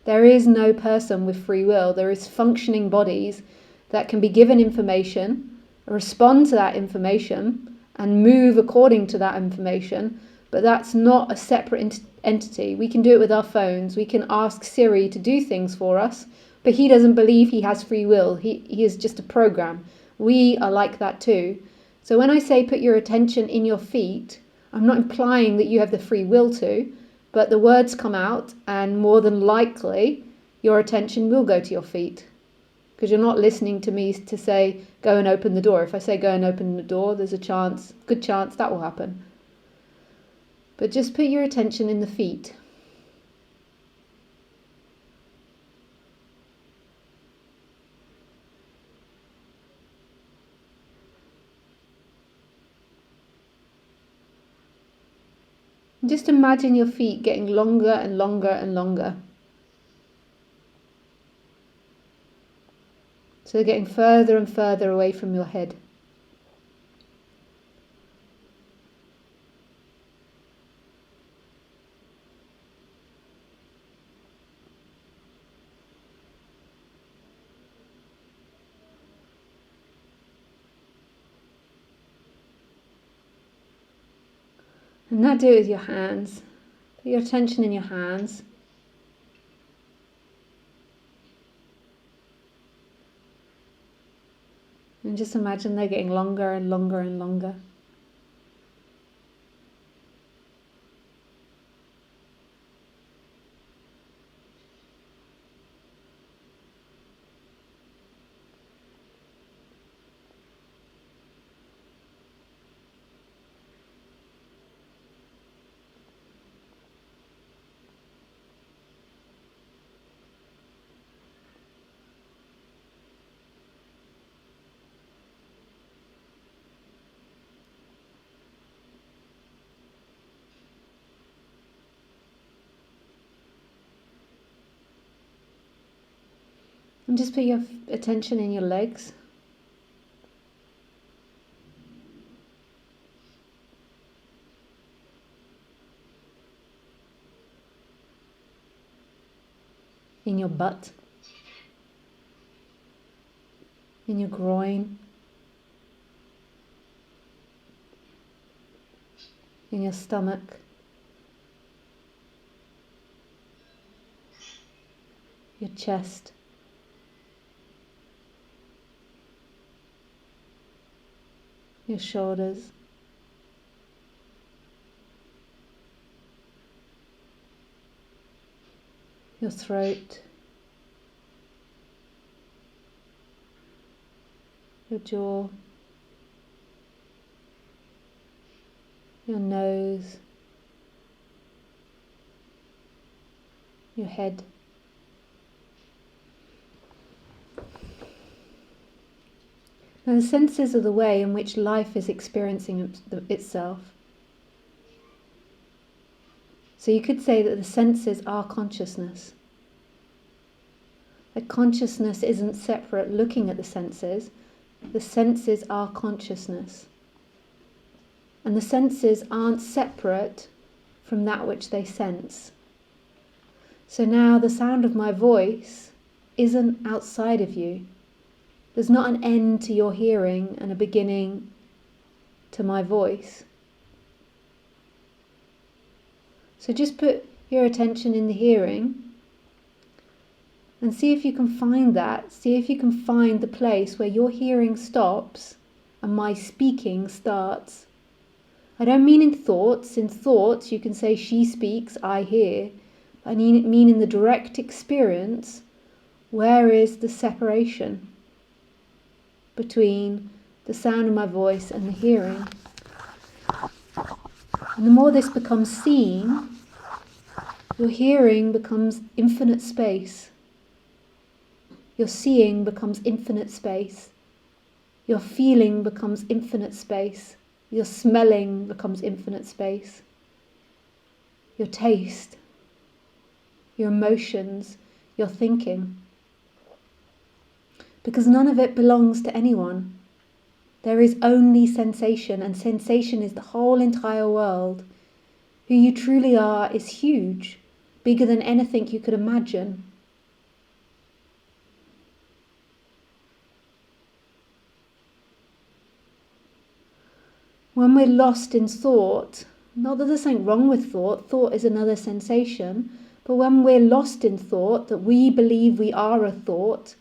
There is no person with free will. There is functioning bodies that can be given information, respond to that information and move according to that information. But that's not a separate entity. We can do it with our phones. We can ask Siri to do things for us, but he doesn't believe he has free will. He is just a program. We are like that too. So when I say put your attention in your feet, I'm not implying that you have the free will to, but the words come out and more than likely your attention will go to your feet. Because you're not listening to me to say, go and open the door. If I say go and open the door, there's a good chance that will happen. But just put your attention in the feet. And just imagine your feet getting longer and longer and longer. So they're getting further and further away from your head. And now do it with your hands. Put your attention in your hands. And just imagine they're getting longer and longer and longer. And just put your attention in your legs. In your butt. In your groin. In your stomach. Your chest. Your shoulders. Your throat. Your jaw. Your nose. Your head. Now the senses are the way in which life is experiencing itself. So you could say that the senses are consciousness. That consciousness isn't separate looking at the senses. The senses are consciousness. And the senses aren't separate from that which they sense. So now the sound of my voice isn't outside of you. There's not an end to your hearing and a beginning to my voice. So just put your attention in the hearing and see if you can find that. See if you can find the place where your hearing stops and my speaking starts. I don't mean in thoughts. In thoughts you can say she speaks, I hear. I mean in the direct experience, where is the separation between the sound of my voice and the hearing? And the more this becomes seen, your hearing becomes infinite space. Your seeing becomes infinite space. Your feeling becomes infinite space. Your smelling becomes infinite space. Your taste, your emotions, your thinking. Because none of it belongs to anyone. There is only sensation, and sensation is the whole entire world. Who you truly are is huge, bigger than anything you could imagine. When we're lost in thought, not that there's something wrong with thought, thought is another sensation, but when we're lost in thought, that we believe we are a thought,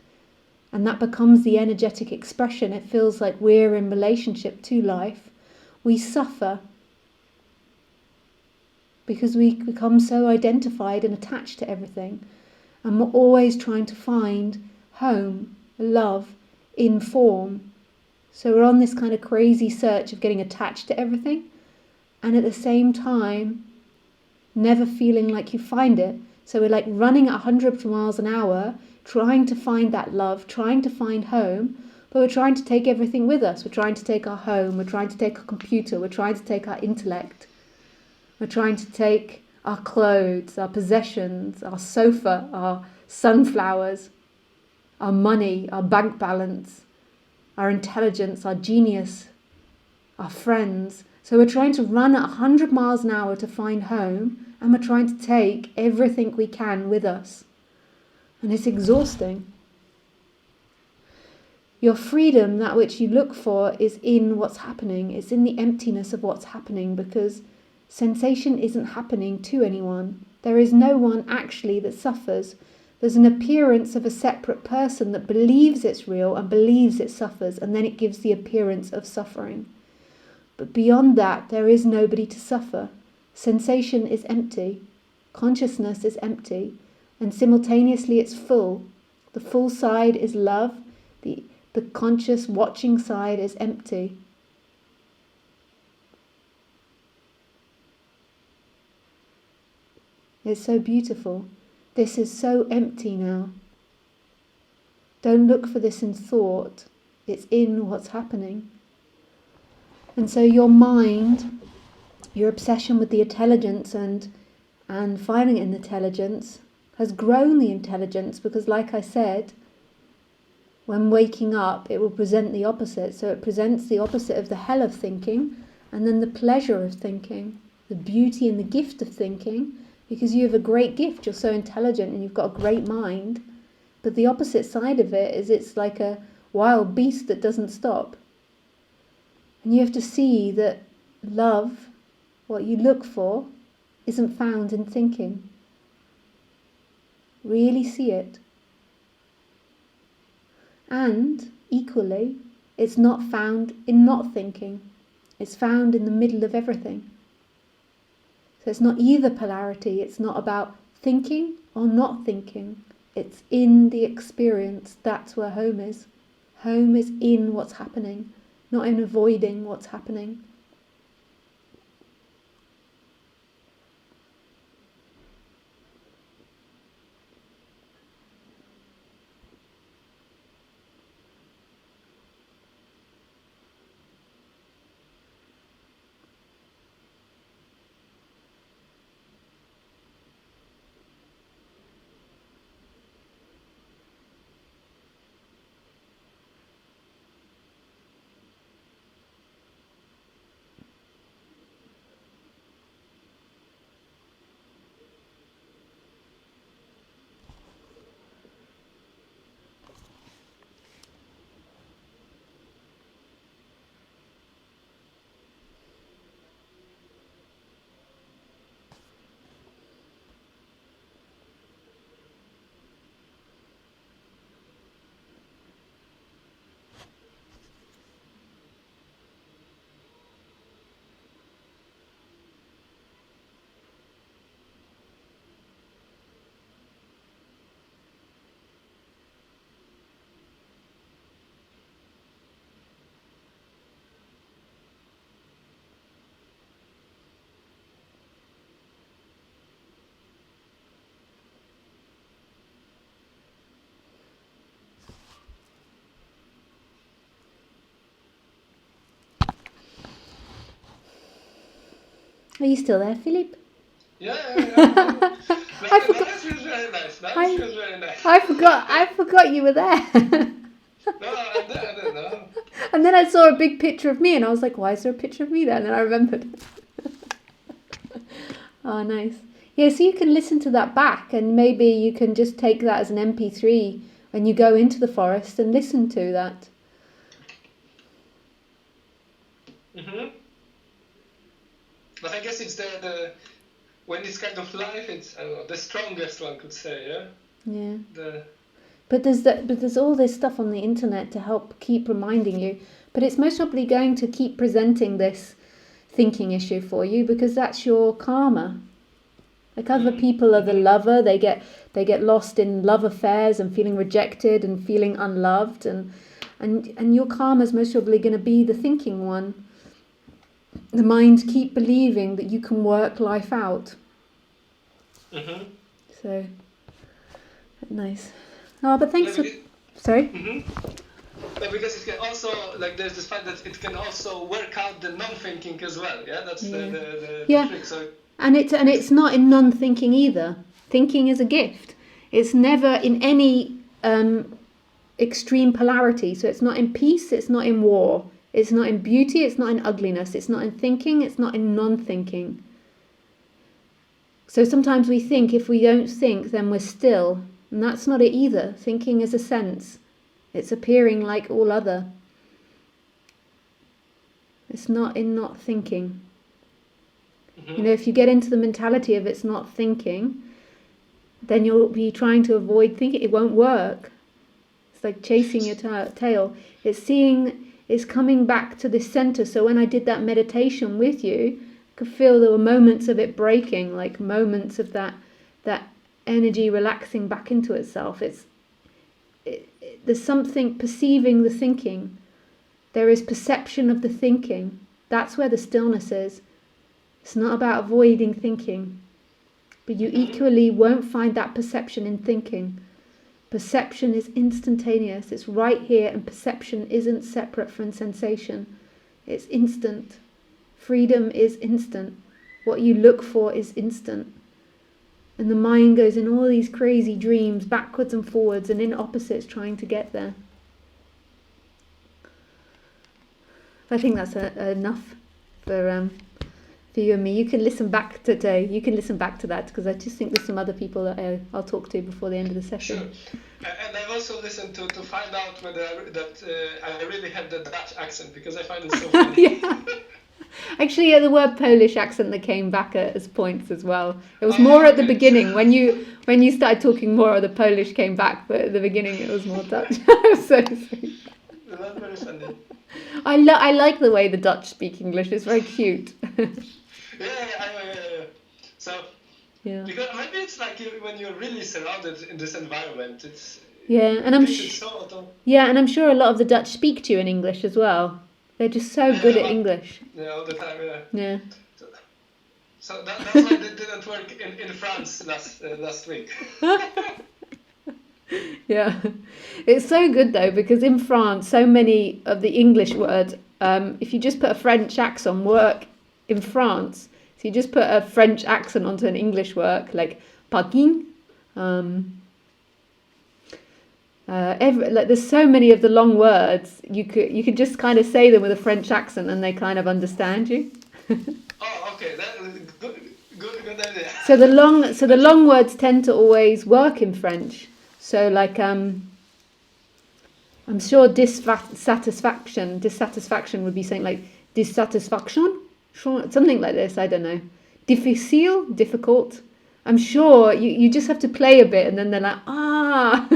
and that becomes the energetic expression, it feels like we're in relationship to life, we suffer because we become so identified and attached to everything, and we're always trying to find home, love, in form. So we're on this kind of crazy search of getting attached to everything, and at the same time never feeling like you find it. So we're like running at 100 miles an hour, trying to find that love, trying to find home, but we're trying to take everything with us. We're trying to take our home, we're trying to take our computer, we're trying to take our intellect, we're trying to take our clothes, our possessions, our sofa, our sunflowers, our money, our bank balance, our intelligence, our genius, our friends. So we're trying to run at 100 miles an hour to find home, and we're trying to take everything we can with us. And it's exhausting. Your freedom, that which you look for, is in what's happening. It's in the emptiness of what's happening, because sensation isn't happening to anyone. There is no one actually that suffers. There's an appearance of a separate person that believes it's real and believes it suffers, and then it gives the appearance of suffering. But beyond that, there is nobody to suffer. Sensation is empty. Consciousness is empty. And simultaneously it's full. The full side is love. The conscious watching side is empty. It's so beautiful. This is so empty now. Don't look for this in thought. It's in what's happening. And so your mind, your obsession with the intelligence and finding intelligence has grown the intelligence, because like I said, when waking up it will present the opposite. So it presents the opposite of the hell of thinking, and then the pleasure of thinking, the beauty and the gift of thinking, because you have a great gift, you're so intelligent and you've got a great mind. But the opposite side of it is it's like a wild beast that doesn't stop. And you have to see that love, what you look for, isn't found in thinking. Really see it. And equally, it's not found in not thinking. It's found in the middle of everything. So it's not either polarity. It's not about thinking or not thinking. It's in the experience. That's where home is. Home is in what's happening, not in avoiding what's happening. Are you still there, Philippe?
Yeah.
I forgot.
That feels very nice. That
I-
feels very nice.
I forgot you were there.
No, I'm there. I don't know.
And then I saw a big picture of me, and I was like, "Why is there a picture of me there?" And then I remembered. Oh, nice. Yeah, so you can listen to that back, and maybe you can just take that as an MP3 when you go into the forest and listen to that.
But I guess it's the when it's kind of live, it's, I don't know, the strongest, one could say, yeah.
Yeah.
The
But there's all this stuff on the internet to help keep reminding you. But it's most probably going to keep presenting this thinking issue for you because that's your karma. Like other people are the lover, they get lost in love affairs and feeling rejected and feeling unloved, and your karma is most probably going to be the thinking one. The mind keep believing that you can work life out. So nice. Oh, but thanks for. Sorry.
Yeah, because it can also, like, there's this fact that it can also work out the non-thinking as well. Yeah, that's the trick. So.
And it's not in non-thinking either. Thinking is a gift. It's never in any extreme polarity. So it's not in peace. It's not in war. It's not in beauty. It's not in ugliness. It's not in thinking. It's not in non-thinking. So sometimes we think if we don't think, then we're still. And that's not it either. Thinking is a sense. It's appearing like all other. It's not in not thinking. You know, if you get into the mentality of it's not thinking, then you'll be trying to avoid thinking. It won't work. It's like chasing your tail. It's coming back to the center. So when I did that meditation with you, I could feel there were moments of it breaking, like moments of that energy relaxing back into itself. There's something perceiving the thinking. There is perception of the thinking. That's where the stillness is. It's not about avoiding thinking, but you equally won't find that perception in thinking. Perception is instantaneous. It's right here, and perception isn't separate from sensation. It's instant. Freedom is instant. What you look for is instant. And the mind goes in all these crazy dreams, backwards and forwards, and in opposites, trying to get there. I think that's enough for you and me. You can listen back today. You can listen back to that because I just think there's some other people that I'll talk to before the end of the session.
Sure. And I've also listened to find out whether I really have the Dutch accent because I find it so funny.
Yeah. Actually, the word Polish accent that came back as points as well. It was more at the beginning when you started talking more. The Polish came back, but at the beginning it was more Dutch. So sweet.
That's very funny.
I like the way the Dutch speak English. It's very cute.
Yeah. So, because maybe it's like when you're really surrounded in this environment, it's
and I'm sure a lot of the Dutch speak to you in English as well. They're just so good at English.
Yeah, all the time.
Yeah.
So that's why it didn't work in France last week.
Yeah, it's so good though because in France, so many of the English words, if you just put a French accent, work in France. So you just put a French accent onto an English work, like parking. There's so many of the long words you could just kind of say them with a French accent and they kind of understand you.
Oh, okay, that is good idea.
So the long words tend to always work in French. So like I'm sure dissatisfaction would be something like dissatisfaction, something like this. I don't know. Difficile, difficult. I'm sure you just have to play a bit and then they're like ah.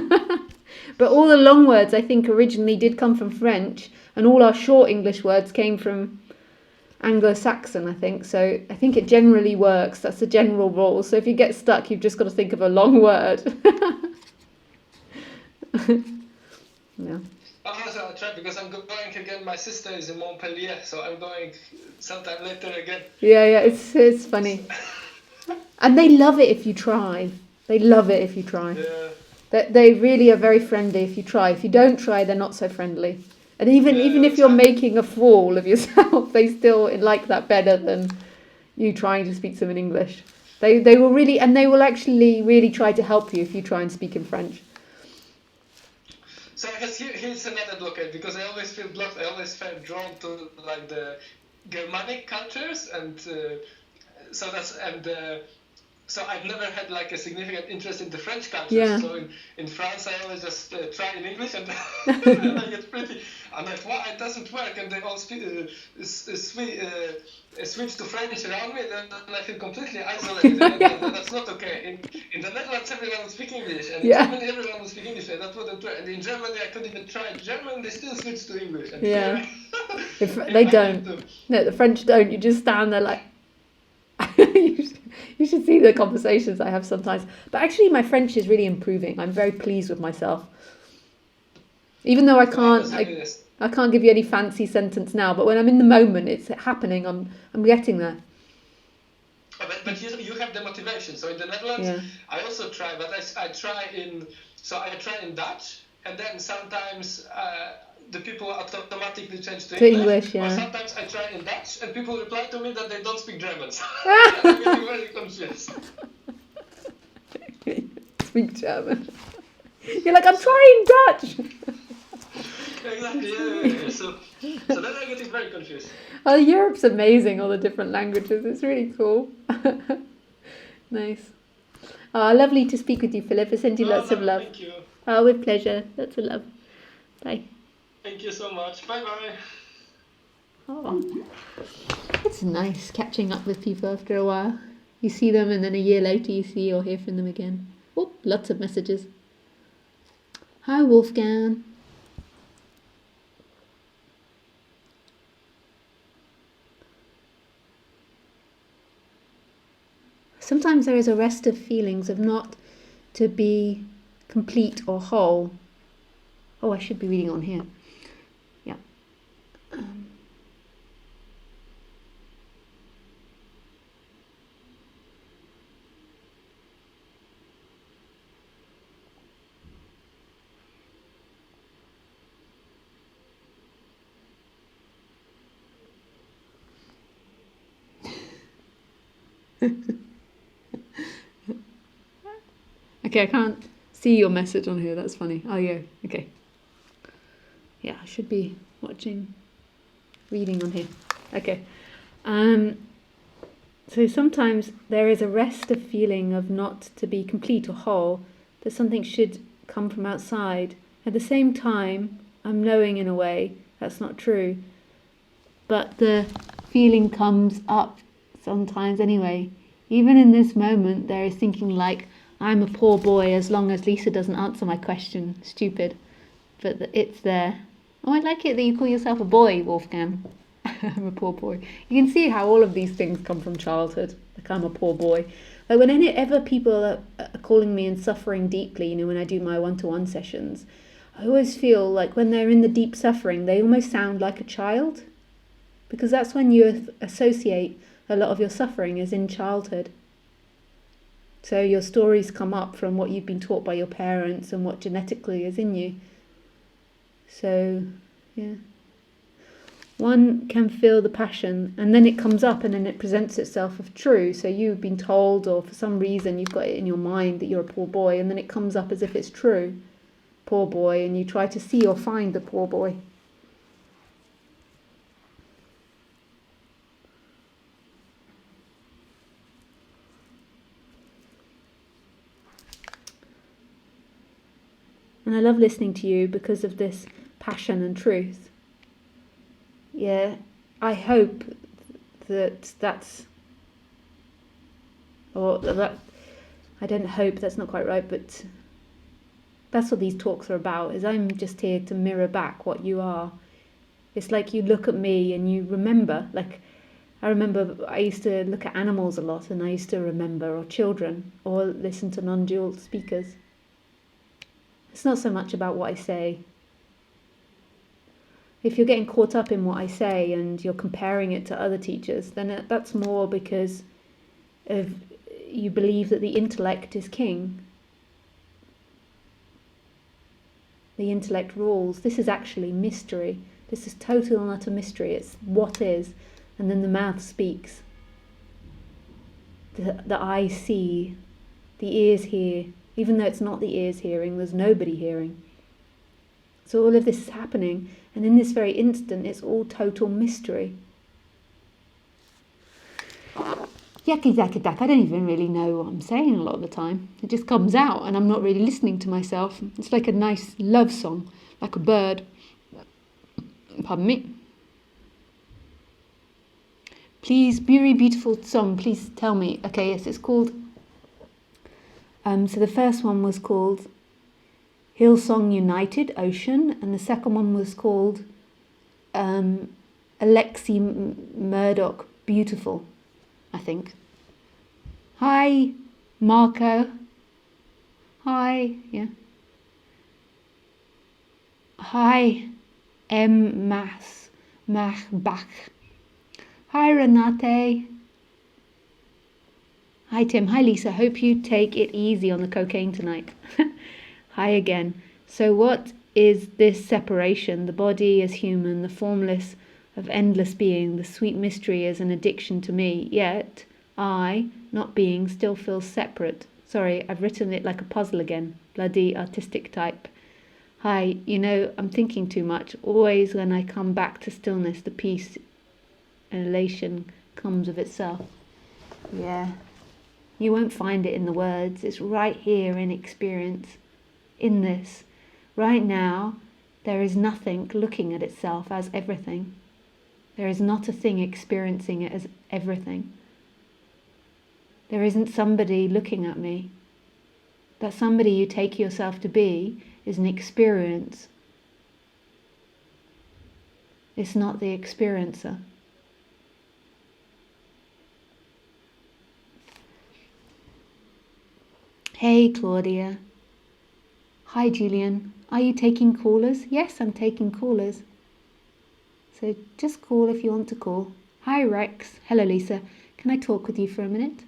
But all the long words I think originally did come from French, and all our short English words came from Anglo-Saxon, I think. So I think it generally works. That's the general rule. So if you get stuck, you've just got to think of a long word. Yeah.
I'll try because I'm going again. My sister is in Montpellier, so I'm going sometime later again.
Yeah, it's funny. And they love it if you try. They love it if you try.
Yeah.
They really are very friendly if you try. If you don't try, they're not so friendly. And even if you're making a fool of yourself, they still like that better than, you trying to speak to them in English. They will really, and they will actually really try to help you if you try and speak in French.
So I guess here's another blockade, because I always feel blocked. I always felt drawn to like the Germanic cultures, and so I've never had like a significant interest in the French cultures.
Yeah.
So in France, I always just try in English, and then I get pretty. I'm like, why it doesn't work? And they all switch to French around me, then I feel completely isolated. And that's not okay. In the Netherlands, everyone will speak English, and in Germany, everyone will speak English. And that wouldn't work. And in Germany, I couldn't even try German. They still switch to English. And
Yeah. If
here
they
I
don't.
have to-
No, the French don't. You just stand there like. You should see the conversations I have sometimes. But actually, my French is really improving. I'm very pleased with myself. Even though I can't give you any fancy sentence now, but when I'm in the moment, it's happening. I'm getting there.
But you have the motivation. So in the Netherlands,
Yeah.
I also try, but I try in Dutch, and then sometimes the people automatically change to
English,
Or
yeah.
sometimes I try in Dutch, and people reply to me that they don't speak German. So I'm getting very confused.
Speak German. You're like, I'm trying Dutch.
Exactly. Yeah. So then I'm getting very confused.
Oh, Europe's amazing, all the different languages. It's really cool. Nice. Oh, lovely to speak with you, Philip. I send you lots of love.
Thank you.
Oh, with pleasure. Lots of love. Bye.
Thank you so much. Bye bye.
Oh, it's nice catching up with people after a while. You see them, and then a year later you see or hear from them again. Oh, lots of messages. Hi, Wolfgang. Sometimes there is a rest of feelings of not to be complete or whole. Oh, I should be reading on here. Yeah. Okay, I can't see your message on here. That's funny. Oh, yeah. Okay. Yeah, I should be reading on here. Okay. So sometimes there is a rest of feeling of not to be complete or whole, that something should come from outside. At the same time, I'm knowing in a way that's not true. But the feeling comes up sometimes anyway. Even in this moment, there is thinking like, I'm a poor boy as long as Lisa doesn't answer my question. Stupid. But it's there. Oh, I like it that you call yourself a boy, Wolfgang. I'm a poor boy. You can see how all of these things come from childhood. Like, I'm a poor boy. Like, whenever people are calling me and suffering deeply, when I do my one-to-one sessions, I always feel like when they're in the deep suffering, they almost sound like a child. Because that's when you associate a lot of your suffering is in childhood. So your stories come up from what you've been taught by your parents and what genetically is in you. So, yeah. One can feel the passion, and then it comes up and then it presents itself as true. So you've been told, or for some reason you've got it in your mind that you're a poor boy, and then it comes up as if it's true. Poor boy, and you try to see or find the poor boy. And I love listening to you because of this passion and truth. Yeah, I hope that's, or that, I don't hope, that's not quite right, but that's what these talks are about, is I'm just here to mirror back what you are. It's like you look at me and you remember, like, I remember I used to look at animals a lot and I used to remember, or children, or listen to non-dual speakers. It's not so much about what I say. If you're getting caught up in what I say and you're comparing it to other teachers, then that's more because of you believe that the intellect is king. The intellect rules. This is actually mystery. This is total and utter mystery. It's what is, and then the mouth speaks. the eyes see, the ears hear. Even though it's not the ears hearing, there's nobody hearing. So all of this is happening, and in this very instant, it's all total mystery. Yaki zaki dak, I don't even really know what I'm saying a lot of the time. It just comes out, and I'm not really listening to myself. It's like a nice love song, like a bird. Pardon me. Please, very beautiful song, please tell me. Okay, yes, it's called... so the first one was called Hillsong United, Ocean, and the second one was called Alexi Murdoch, Beautiful, I think. Hi, Marco. Hi, yeah. Hi, M. Machbach. Hi, Renate. Hi, Tim. Hi, Lisa. Hope you take it easy on the cocaine tonight. Hi again. So what is this separation? The body as human, the formless of endless being, the sweet mystery is an addiction to me, yet I, not being, still feels separate. Sorry, I've written it like a puzzle again. Bloody artistic type. Hi, I'm thinking too much. Always when I come back to stillness, the peace and elation comes of itself. Yeah. You won't find it in the words. It's right here in experience. In this. Right now, there is nothing looking at itself as everything. There is not a thing experiencing it as everything. There isn't somebody looking at me. That somebody you take yourself to be is an experience. It's not the experiencer. Hey, Claudia. Hi, Julian. Are you taking callers? Yes, I'm taking callers. So just call if you want to call. Hi, Rex. Hello, Lisa. Can I talk with you for a minute?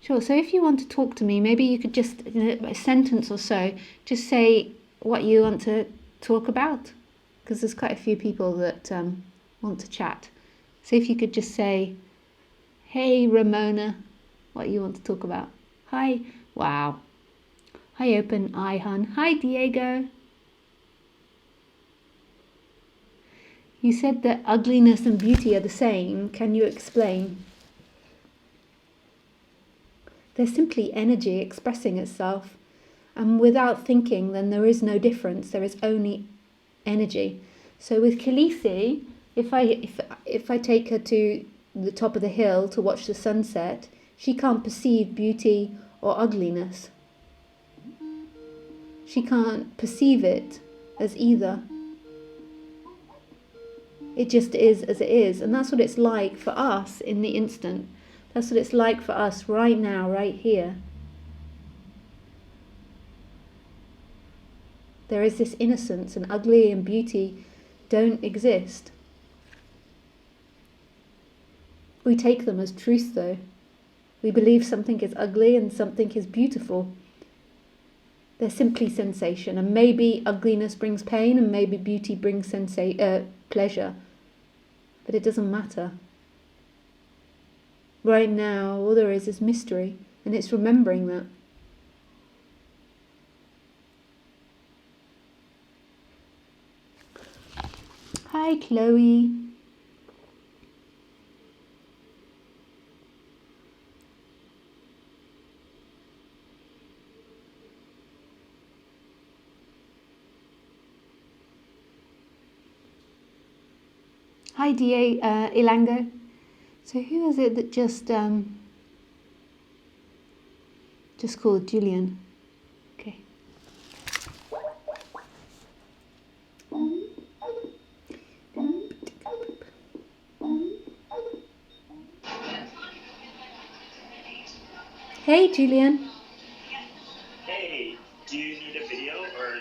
Sure. So if you want to talk to me, maybe you could just, in a sentence or so, just say what you want to talk about. Because there's quite a few people that want to chat. So if you could just say, hey, Ramona, what you want to talk about. Hi. Wow. Hi, Open Eye Hun. Hi, Diego. You said that ugliness and beauty are the same. Can you explain? They're simply energy expressing itself. And without thinking, then there is no difference. There is only energy. So with Khaleesi, if I take her to the top of the hill to watch the sunset, she can't perceive beauty or ugliness. She can't perceive it as either. It just is as it is. And that's what it's like for us in the instant. That's what it's like for us right now, right here. There is this innocence, and ugly and beauty don't exist. We take them as truth, though. We believe something is ugly and something is beautiful. They're simply sensation, and maybe ugliness brings pain, and maybe beauty brings pleasure. But it doesn't matter. Right now, all there is mystery, and it's remembering that. Hi, Chloe. Hi, DA Ilango. So who is it that just called Julian? Okay. Hey, Julian.
Hey, do you need a video or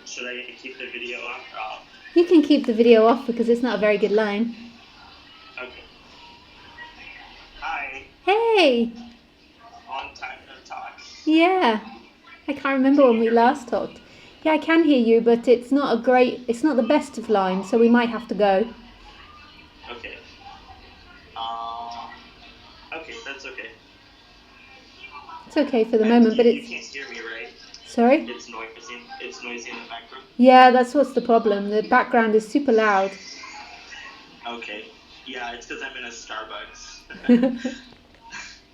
should I keep the video on or off?
You can keep the video off because it's not a very good line.
Okay. Hi.
Hey.
Long time no talk.
Yeah. I can't remember when we last talked. Yeah, I can hear you, but it's not the best of lines, so we might have to go.
Okay. Okay, that's okay.
It's okay for the
And
moment, but
you
it's...
can't hear me, right?
Sorry?
It's noisy. It's noisy in the background.
Yeah, that's what's the problem. The background is super loud.
Okay. Yeah, it's because I'm in a Starbucks.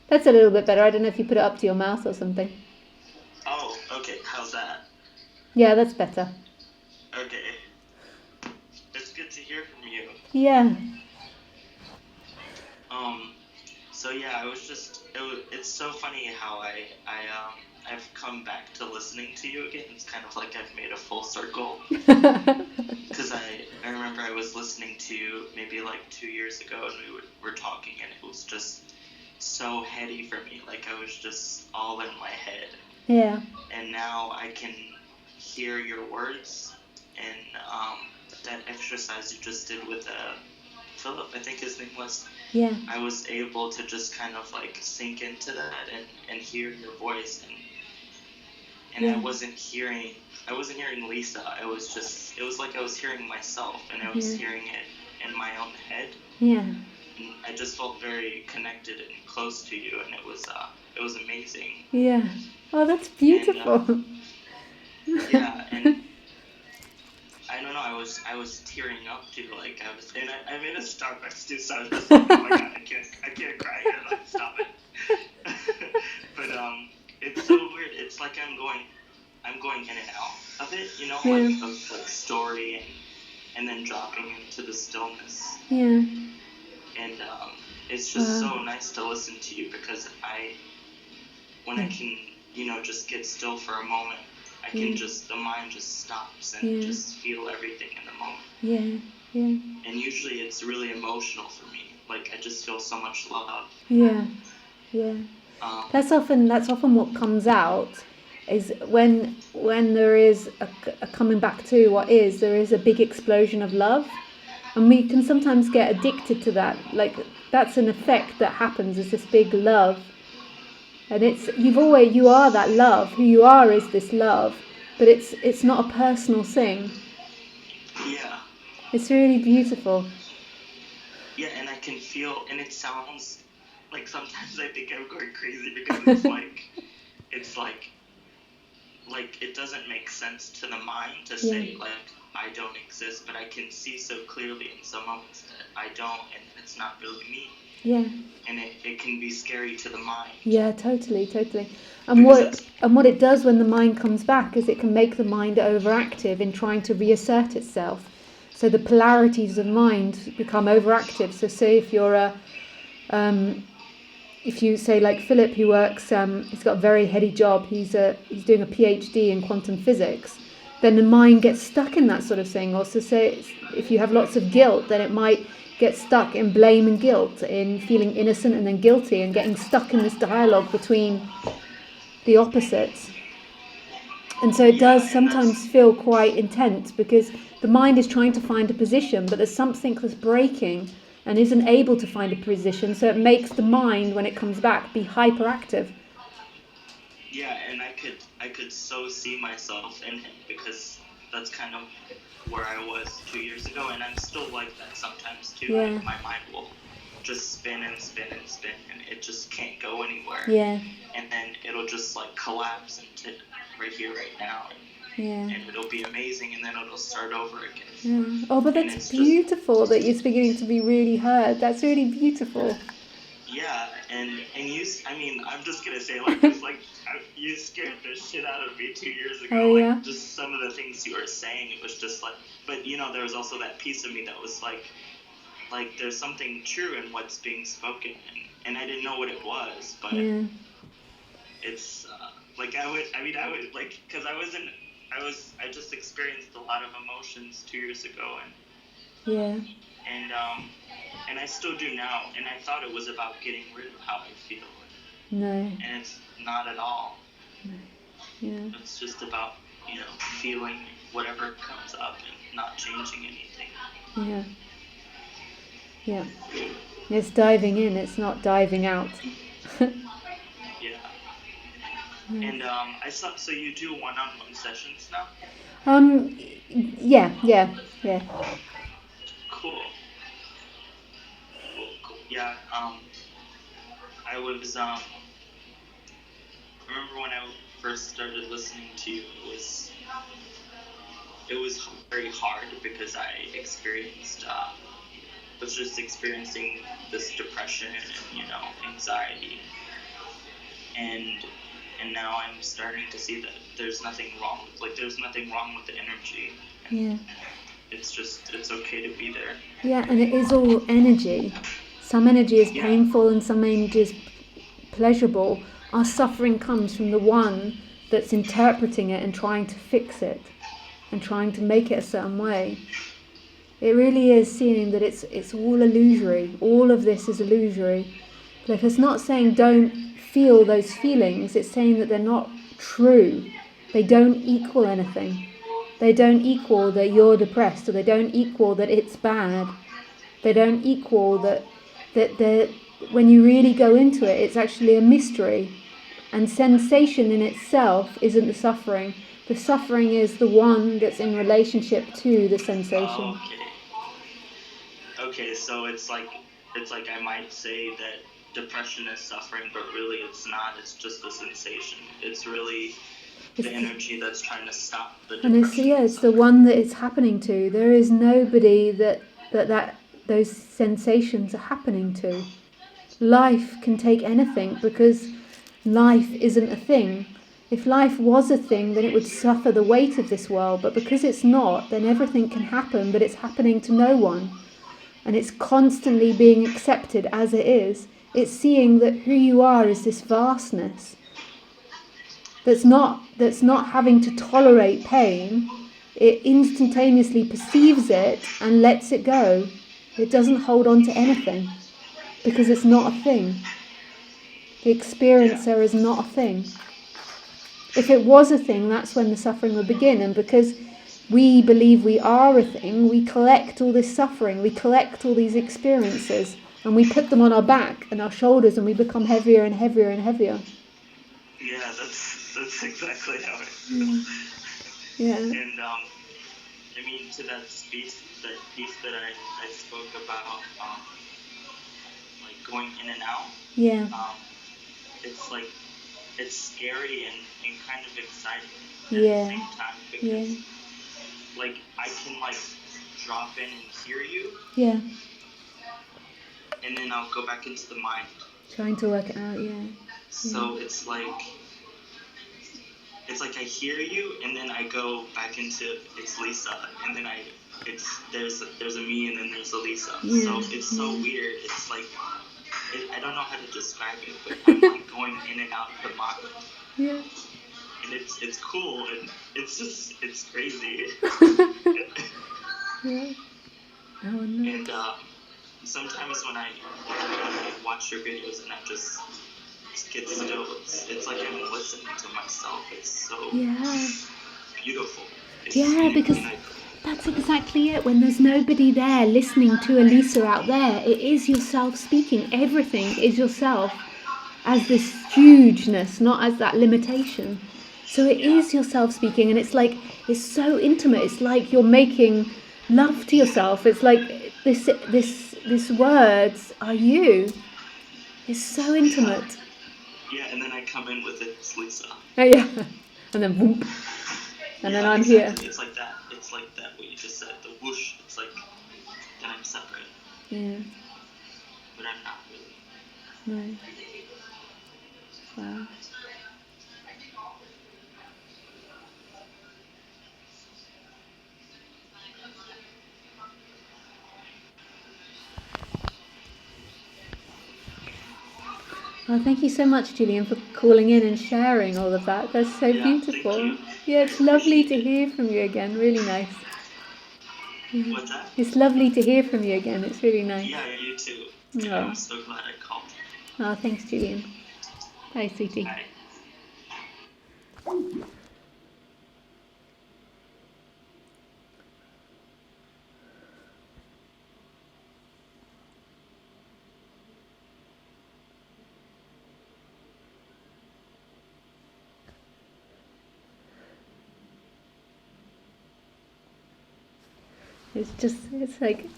That's a little bit better. I don't know if you put it up to your mouth or something.
Oh, okay. How's that?
Yeah, that's better.
Okay. It's good to hear from you.
Yeah.
So yeah, it's so funny how I've come back to listening to you again. It's kind of like I've made a full circle. Because I remember I was listening to you maybe like 2 years ago, and we were talking, and it was just so heady for me. Like I was just all in my head.
Yeah.
And now I can hear your words, and that exercise you just did with Philip, I think his name was.
Yeah.
I was able to just kind of like sink into that and hear your voice, and
Yeah.
I wasn't hearing Lisa. It was like I was hearing myself, and I was hearing it in my own head.
Yeah.
And I just felt very connected and close to you, and it was amazing.
Yeah. Oh, that's beautiful.
And, yeah, and I don't know, I was tearing up too, like I'm in a Starbucks too, so I was just like, oh my god, I can't cry here, like, stop it. But it's so weird. It's like I'm going in and out of it, you know, like of story and then dropping into the stillness.
Yeah.
And it's just so nice to listen to you, because when I can, you know, just get still for a moment, I can the mind just stops and just feel everything in the moment.
Yeah. Yeah.
And usually it's really emotional for me. Like I just feel so much love.
Yeah. Yeah. That's often what comes out, is when there is a coming back to what is, there is a big explosion of love, and we can sometimes get addicted to that. Like that's an effect that happens, is this big love, and you are that love. Who you are is this love, but it's not a personal thing.
Yeah.
It's really beautiful.
Yeah, and I can feel, and it sounds like sometimes I think I'm going crazy, because it's like it doesn't make sense to the mind to say like I don't exist, but I can see so clearly in some moments that I don't, and it's not really me.
Yeah.
And it can be scary to the mind.
Yeah, totally. And what it does when the mind comes back is it can make the mind overactive in trying to reassert itself. So the polarities of mind become overactive. So say if you're if you say like Philip, who works, he's got a very heady job. He's doing a PhD in quantum physics. Then the mind gets stuck in that sort of thing. Also, say if you have lots of guilt, then it might get stuck in blame and guilt, in feeling innocent and then guilty, and getting stuck in this dialogue between the opposites. And so it does sometimes feel quite intense, because the mind is trying to find a position, but there's something that's breaking and isn't able to find a position, so it makes the mind, when it comes back, be hyperactive.
Yeah, and I could so see myself in him, because that's kind of where I was 2 years ago, and I'm still like that sometimes too.
Yeah.
Like, my mind will just spin and spin and spin, and it just can't go anywhere.
Yeah.
And then it'll just like collapse into right here, right now, and it'll be amazing, and then it'll start over again.
Yeah. Oh, but that's beautiful that you're beginning to be really heard. That's really beautiful.
Yeah, and you, I mean, I'm just gonna say, like, just like you scared the shit out of me 2 years ago.
Oh, yeah?
Like, just some of the things you were saying, it was just like, but you know, there was also that piece of me that was like there's something true in what's being spoken, and I didn't know what it was, but it's like I would like, because I just experienced a lot of emotions 2 years ago, and I still do now, and I thought it was about getting rid of how I feel.
No.
And it's not at all.
No. Yeah.
It's just about, you know, feeling whatever comes up and not changing anything.
Yeah. Yeah. It's diving in, it's not diving out.
Yeah. And I saw. So you do one-on-one sessions now?
Yeah.
Cool. Cool. Yeah. I was. Remember when I first started listening to you? It was very hard because I was just experiencing this depression and anxiety, and now I'm starting to see that there's nothing wrong with the energy.
Yeah.
It's okay to be there.
Yeah, and it is all energy. Some energy is painful and some energy is pleasurable. Our suffering comes from the one that's interpreting it and trying to fix it and trying to make it a certain way. It really is seeing that it's all illusory. All of this is illusory. Like, it's not saying don't feel those feelings. It's saying that they're not true. They don't equal anything. They don't equal that you're depressed, or they don't equal that it's bad. They don't equal that when you really go into it, it's actually a mystery. And sensation in itself isn't the suffering. The suffering is the one that's in relationship to the sensation.
Okay, so it's like I might say that depression is suffering, but really it's not. It's just a sensation. It's really the energy that's trying to stop the depression.
And it's the one that it's happening to. There is nobody that those sensations are happening to. Life can take anything because life isn't a thing. If life was a thing, then it would suffer the weight of this world. But because it's not, then everything can happen, but it's happening to no one. And it's constantly being accepted as it is. It's seeing that who you are is this vastness that's not having to tolerate pain. It instantaneously perceives it and lets it go. It doesn't hold on to anything because it's not a thing. The experiencer is not a thing. If it was a thing, that's when the suffering would begin. And because we believe we are a thing, we collect all this suffering, we collect all these experiences, and we put them on our back and our shoulders, and we become heavier and heavier and heavier.
Yeah, that's exactly how it feels.
Yeah.
And I mean, to that piece that I spoke about, like going in and out.
Yeah.
It's like it's scary and kind of exciting at
Yeah.
the same time because like I can like drop in and hear you.
Yeah.
And then I'll go back into the mind.
Trying to work it out, yeah.
So it's like I hear you, and then I go back into it's Lisa, and then there's a me, and then there's a Lisa.
Yeah.
So it's so weird. It's like I don't know how to describe it, but I'm like going in and out of the mind.
Yeah.
And it's cool, and it's crazy.
Yeah. Oh, no.
And sometimes when I watch your videos and I just get still, it's like I'm listening to myself. It's so beautiful.
Because that's exactly it. When there's nobody there listening to Elisa out there, it is yourself speaking. Everything is yourself as this hugeness, not as that limitation. So it is yourself speaking, and it's like, it's so intimate. It's like you're making love to yourself. It's like this words are you. It's so intimate.
Yeah, and then I come in with it, Lisa.
Oh, yeah. And then whoop. And then I'm here.
It's like that. It's like that, what you just said. The whoosh. It's like that I'm separate.
Yeah.
But I'm not really.
No. Wow. Well, thank you so much, Julian, for calling in and sharing all of that. That's so beautiful.
Thank you.
Yeah, it's lovely to hear from you again. Really nice.
What's that?
It's lovely to hear from you again. It's really nice.
Yeah, you too.
Oh.
I'm so glad I called.
Oh, thanks, Julian. Bye, sweetie.
Bye.
It's like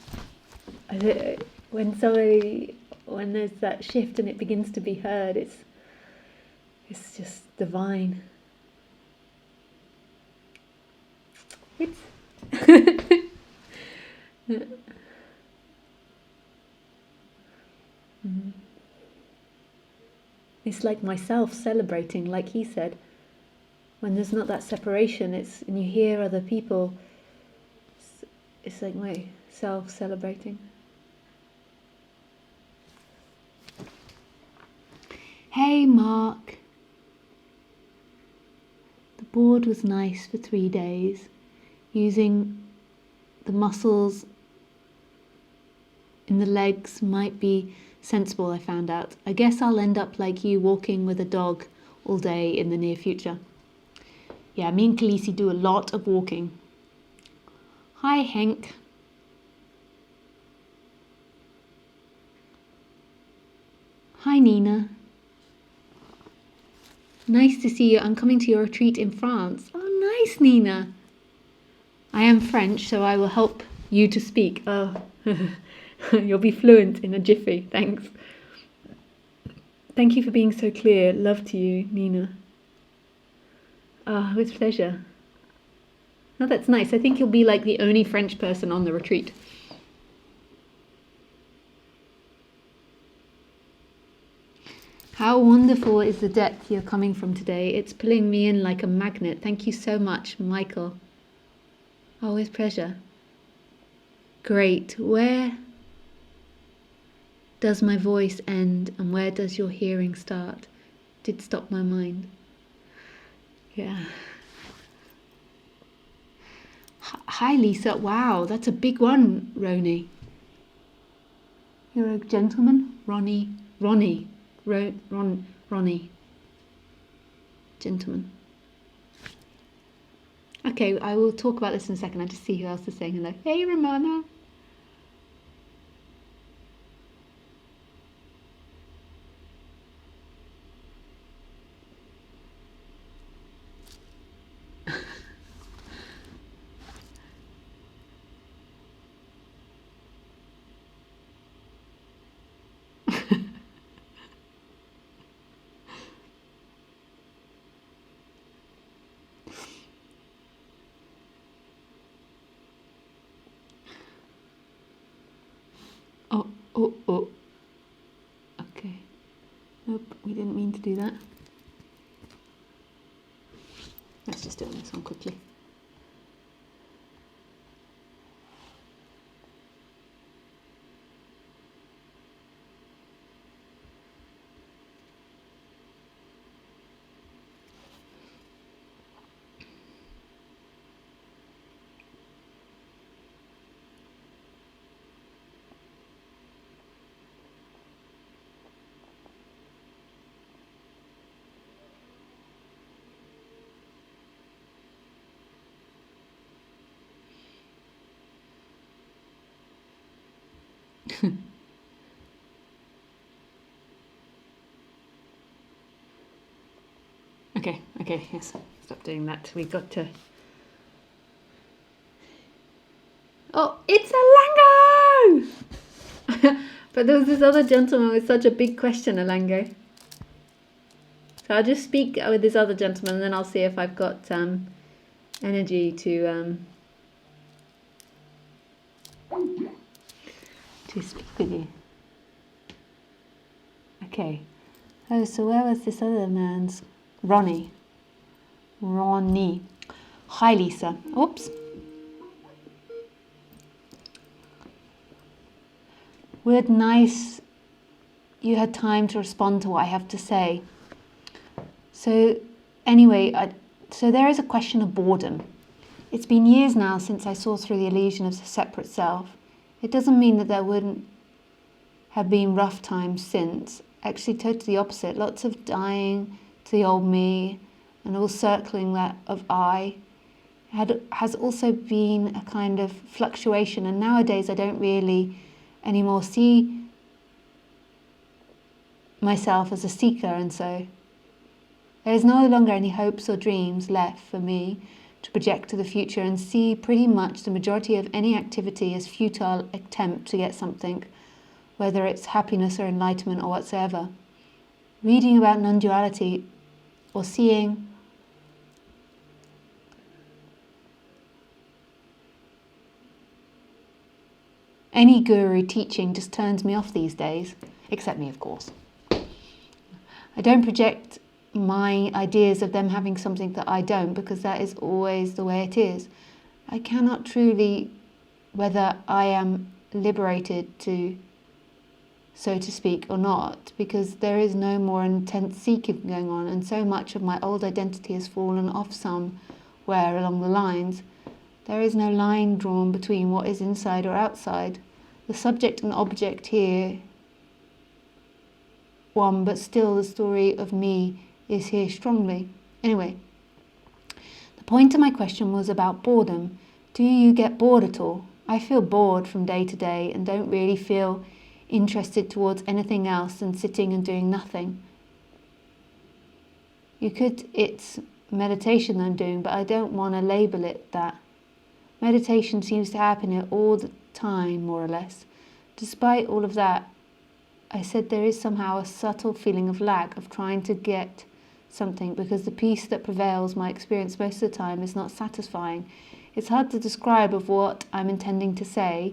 when there's that shift and it begins to be heard, it's just divine. It's it's like myself celebrating, like he said. When there's not that separation, and you hear other people, it's like myself celebrating. Hey Mark, the board was nice for 3 days, using the muscles in the legs might be sensible, I found out. I guess I'll end up like you, walking with a dog all day in the near future. Yeah, me and Khaleesi do a lot of walking. Hi Henk. Hi Nina. Nice to see you. I'm coming to your retreat in France. Oh, nice, Nina. I am French, so I will help you to speak. Oh, you'll be fluent in a jiffy. Thanks. Thank you for being so clear. Love to you, Nina. Ah, with pleasure. Oh, that's nice. I think you'll be like the only French person on the retreat. How wonderful is the depth you're coming from today. It's pulling me in like a magnet. Thank you so much, Michael. Always pleasure. Great. Where does my voice end and where does your hearing start? Did stop my mind. Yeah. Hi, Lisa. Wow, that's a big one, Roni. You're a gentleman? Ronnie. Ronnie. Gentleman. Okay, I will talk about this in a second. I just see who else is saying hello. Hey, Ramona. Oh. Okay. Nope, we didn't mean to do that. Let's just do this one quickly. Okay, yes, stop doing that. We got to... Oh, it's a Lango! But there was this other gentleman with such a big question, a Lango. So I'll just speak with this other gentleman and then I'll see if I've got energy to speak with you. Okay. Oh, so where was this other man's? Ronnie. Hi, Lisa. Oops. Weird, nice you had time to respond to what I have to say. So anyway, so there is a question of boredom. It's been years now since I saw through the illusion of the separate self. It doesn't mean that there wouldn't have been rough times since. Actually, totally opposite. Lots of dying to the old me and all circling that of I. Has also been a kind of fluctuation, and nowadays I don't really anymore see myself as a seeker, and so there is no longer any hopes or dreams left for me to project to the future and see pretty much the majority of any activity as futile attempt to get something, whether it's happiness or enlightenment or whatsoever. Reading about non-duality or seeing any guru teaching just turns me off these days, except me, of course. I don't project my ideas of them having something that I don't, because that is always the way it is. I cannot truly, whether I am liberated to, so to speak, or not, because there is no more intense seeking going on, and so much of my old identity has fallen off somewhere along the lines. There is no line drawn between what is inside or outside. The subject and object here, one, but still the story of me is here strongly. Anyway, the point of my question was about boredom. Do you get bored at all? I feel bored from day to day and don't really feel interested towards anything else than sitting and doing nothing. It's meditation I'm doing, but I don't want to label it that. Meditation seems to happen here all the time, more or less. Despite all of that, I said there is somehow a subtle feeling of lack, of trying to get something, because the peace that prevails my experience most of the time is not satisfying. It's hard to describe of what I'm intending to say,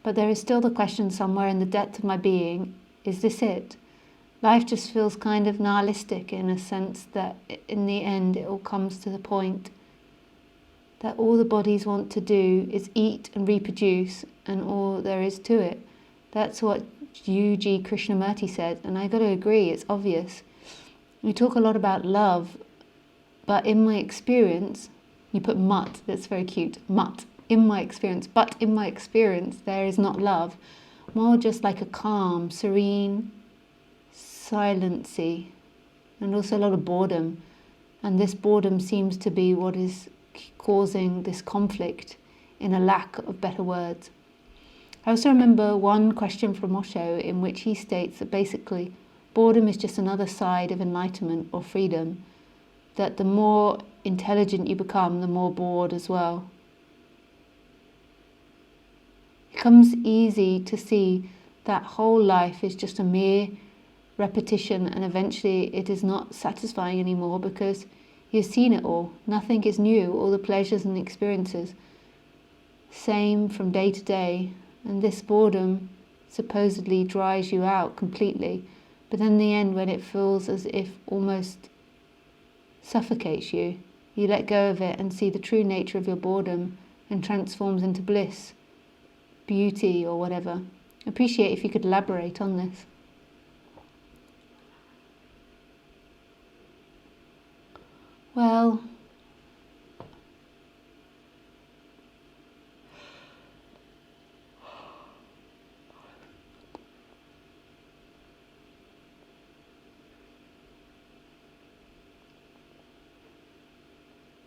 but there is still the question somewhere in the depth of my being, is this it? Life just feels kind of nihilistic in a sense that in the end it all comes to the point that all the bodies want to do is eat and reproduce, and all there is to it. That's what U.G. Krishnamurti said, and I got to agree, it's obvious. We talk a lot about love, but in my experience, you put mutt, that's very cute, mutt, in my experience, but in my experience there is not love, more just like a calm, serene silency, and also a lot of boredom. And this boredom seems to be what is causing this conflict, in a lack of better words. I also remember one question from Osho in which he states that basically boredom is just another side of enlightenment or freedom, that the more intelligent you become, the more bored as well. It becomes easy to see that whole life is just a mere repetition, and eventually it is not satisfying anymore because you've seen it all. Nothing is new, all the pleasures and experiences, same from day to day, and this boredom supposedly dries you out completely, but in the end, when it feels as if almost suffocates you, you let go of it and see the true nature of your boredom and transforms into bliss, beauty, or whatever. Appreciate if you could elaborate on this. Well,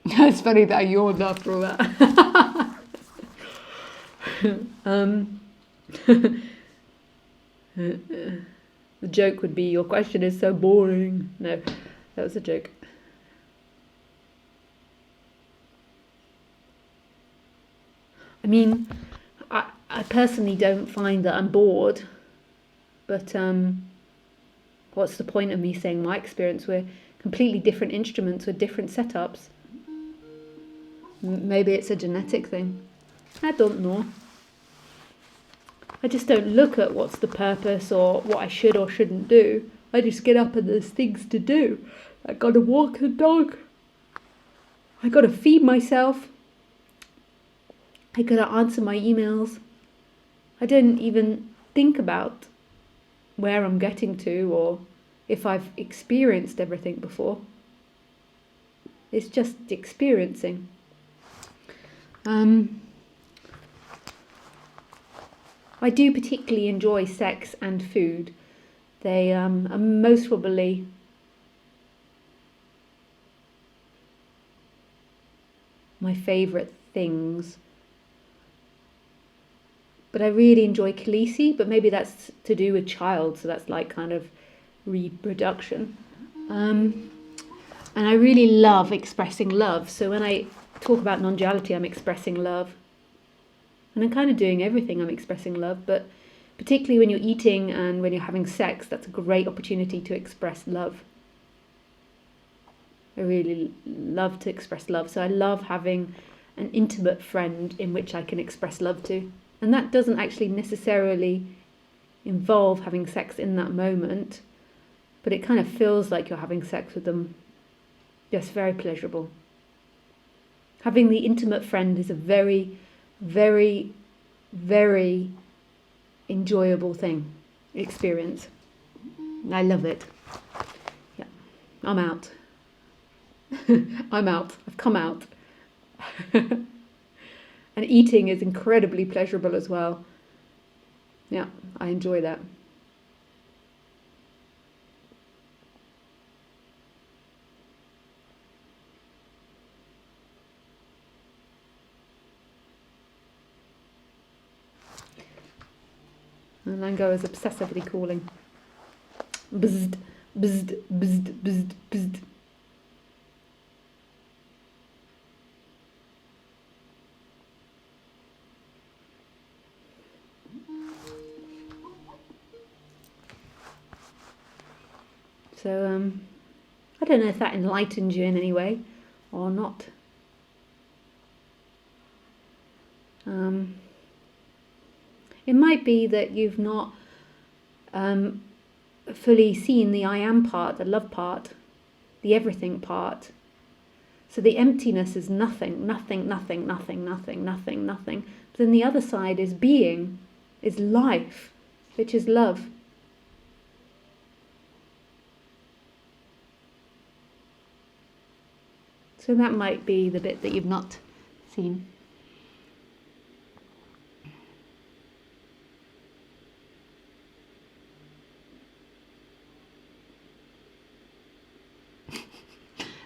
it's funny that I yawned after all that. The joke would be, your question is so boring. No, that was a joke. I mean, I personally don't find that I'm bored, but what's the point of me saying my experience? We're completely different instruments with different setups. Maybe it's a genetic thing. I don't know. I just don't look at what's the purpose or what I should or shouldn't do. I just get up and there's things to do. I gotta walk the dog. I gotta feed myself. I gotta answer my emails. I don't even think about where I'm getting to or if I've experienced everything before. It's just experiencing. I do particularly enjoy sex and food. They are most probably my favourite things. But I really enjoy Khaleesi, but maybe that's to do with child, so that's like kind of reproduction. And I really love expressing love. So when I talk about non-duality, I'm expressing love. And I'm kind of doing everything, I'm expressing love, but particularly when you're eating and when you're having sex, that's a great opportunity to express love. I really love to express love. So I love having an intimate friend in which I can express love to. And that doesn't actually necessarily involve having sex in that moment, but it kind of feels like you're having sex with them. Just very pleasurable. Having the intimate friend is a very, very, very enjoyable experience. I love it. Yeah, I'm out. I'm out. I've come out. And eating is incredibly pleasurable as well. Yeah, I enjoy that. And Lango is obsessively calling. Bzzd, bzzd, bzzd, bzzd, bzzd. So, I don't know if that enlightened you in any way or not. It might be that you've not fully seen the I am part, the love part, the everything part. So the emptiness is nothing, nothing, nothing, nothing, nothing, nothing, nothing. But then the other side is being, is life, which is love. So that might be the bit that you've not seen.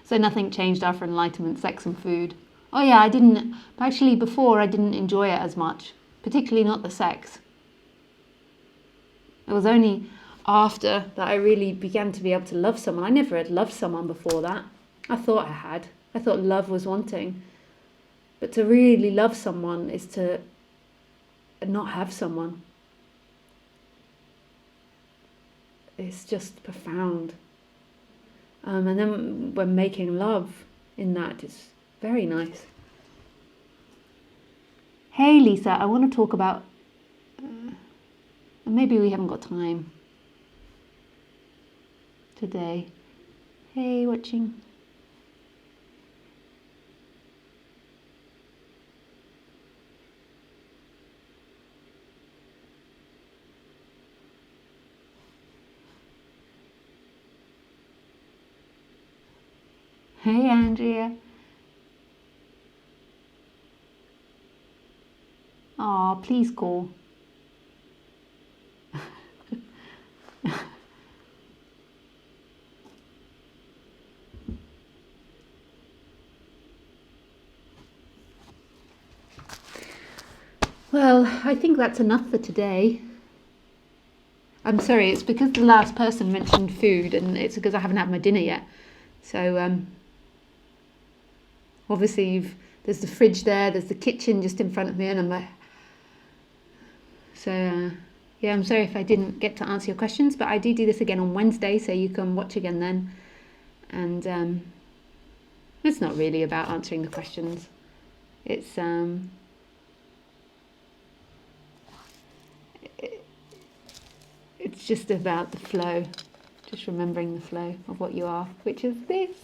So nothing changed after enlightenment, sex and food. Oh yeah, actually before I didn't enjoy it as much, particularly not the sex. It was only after that I really began to be able to love someone. I never had loved someone before that. I thought I had. I thought love was wanting. But to really love someone is to not have someone. It's just profound. And then when making love in that, it's very nice. Hey Lisa, I want to talk about, maybe we haven't got time today. Hey, watching. Hey Andrea. Aw, please call. Well, I think that's enough for today. I'm sorry, it's because the last person mentioned food and it's because I haven't had my dinner yet. So, obviously there's the fridge there, there's the kitchen just in front of me, and I'm like, so yeah, I'm sorry if I didn't get to answer your questions, but I do this again on Wednesday, so you can watch again then. And it's not really about answering the questions. It's just about the flow, just remembering the flow of what you are, which is this.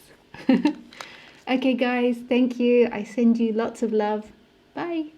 Okay guys, thank you. I send you lots of love. Bye.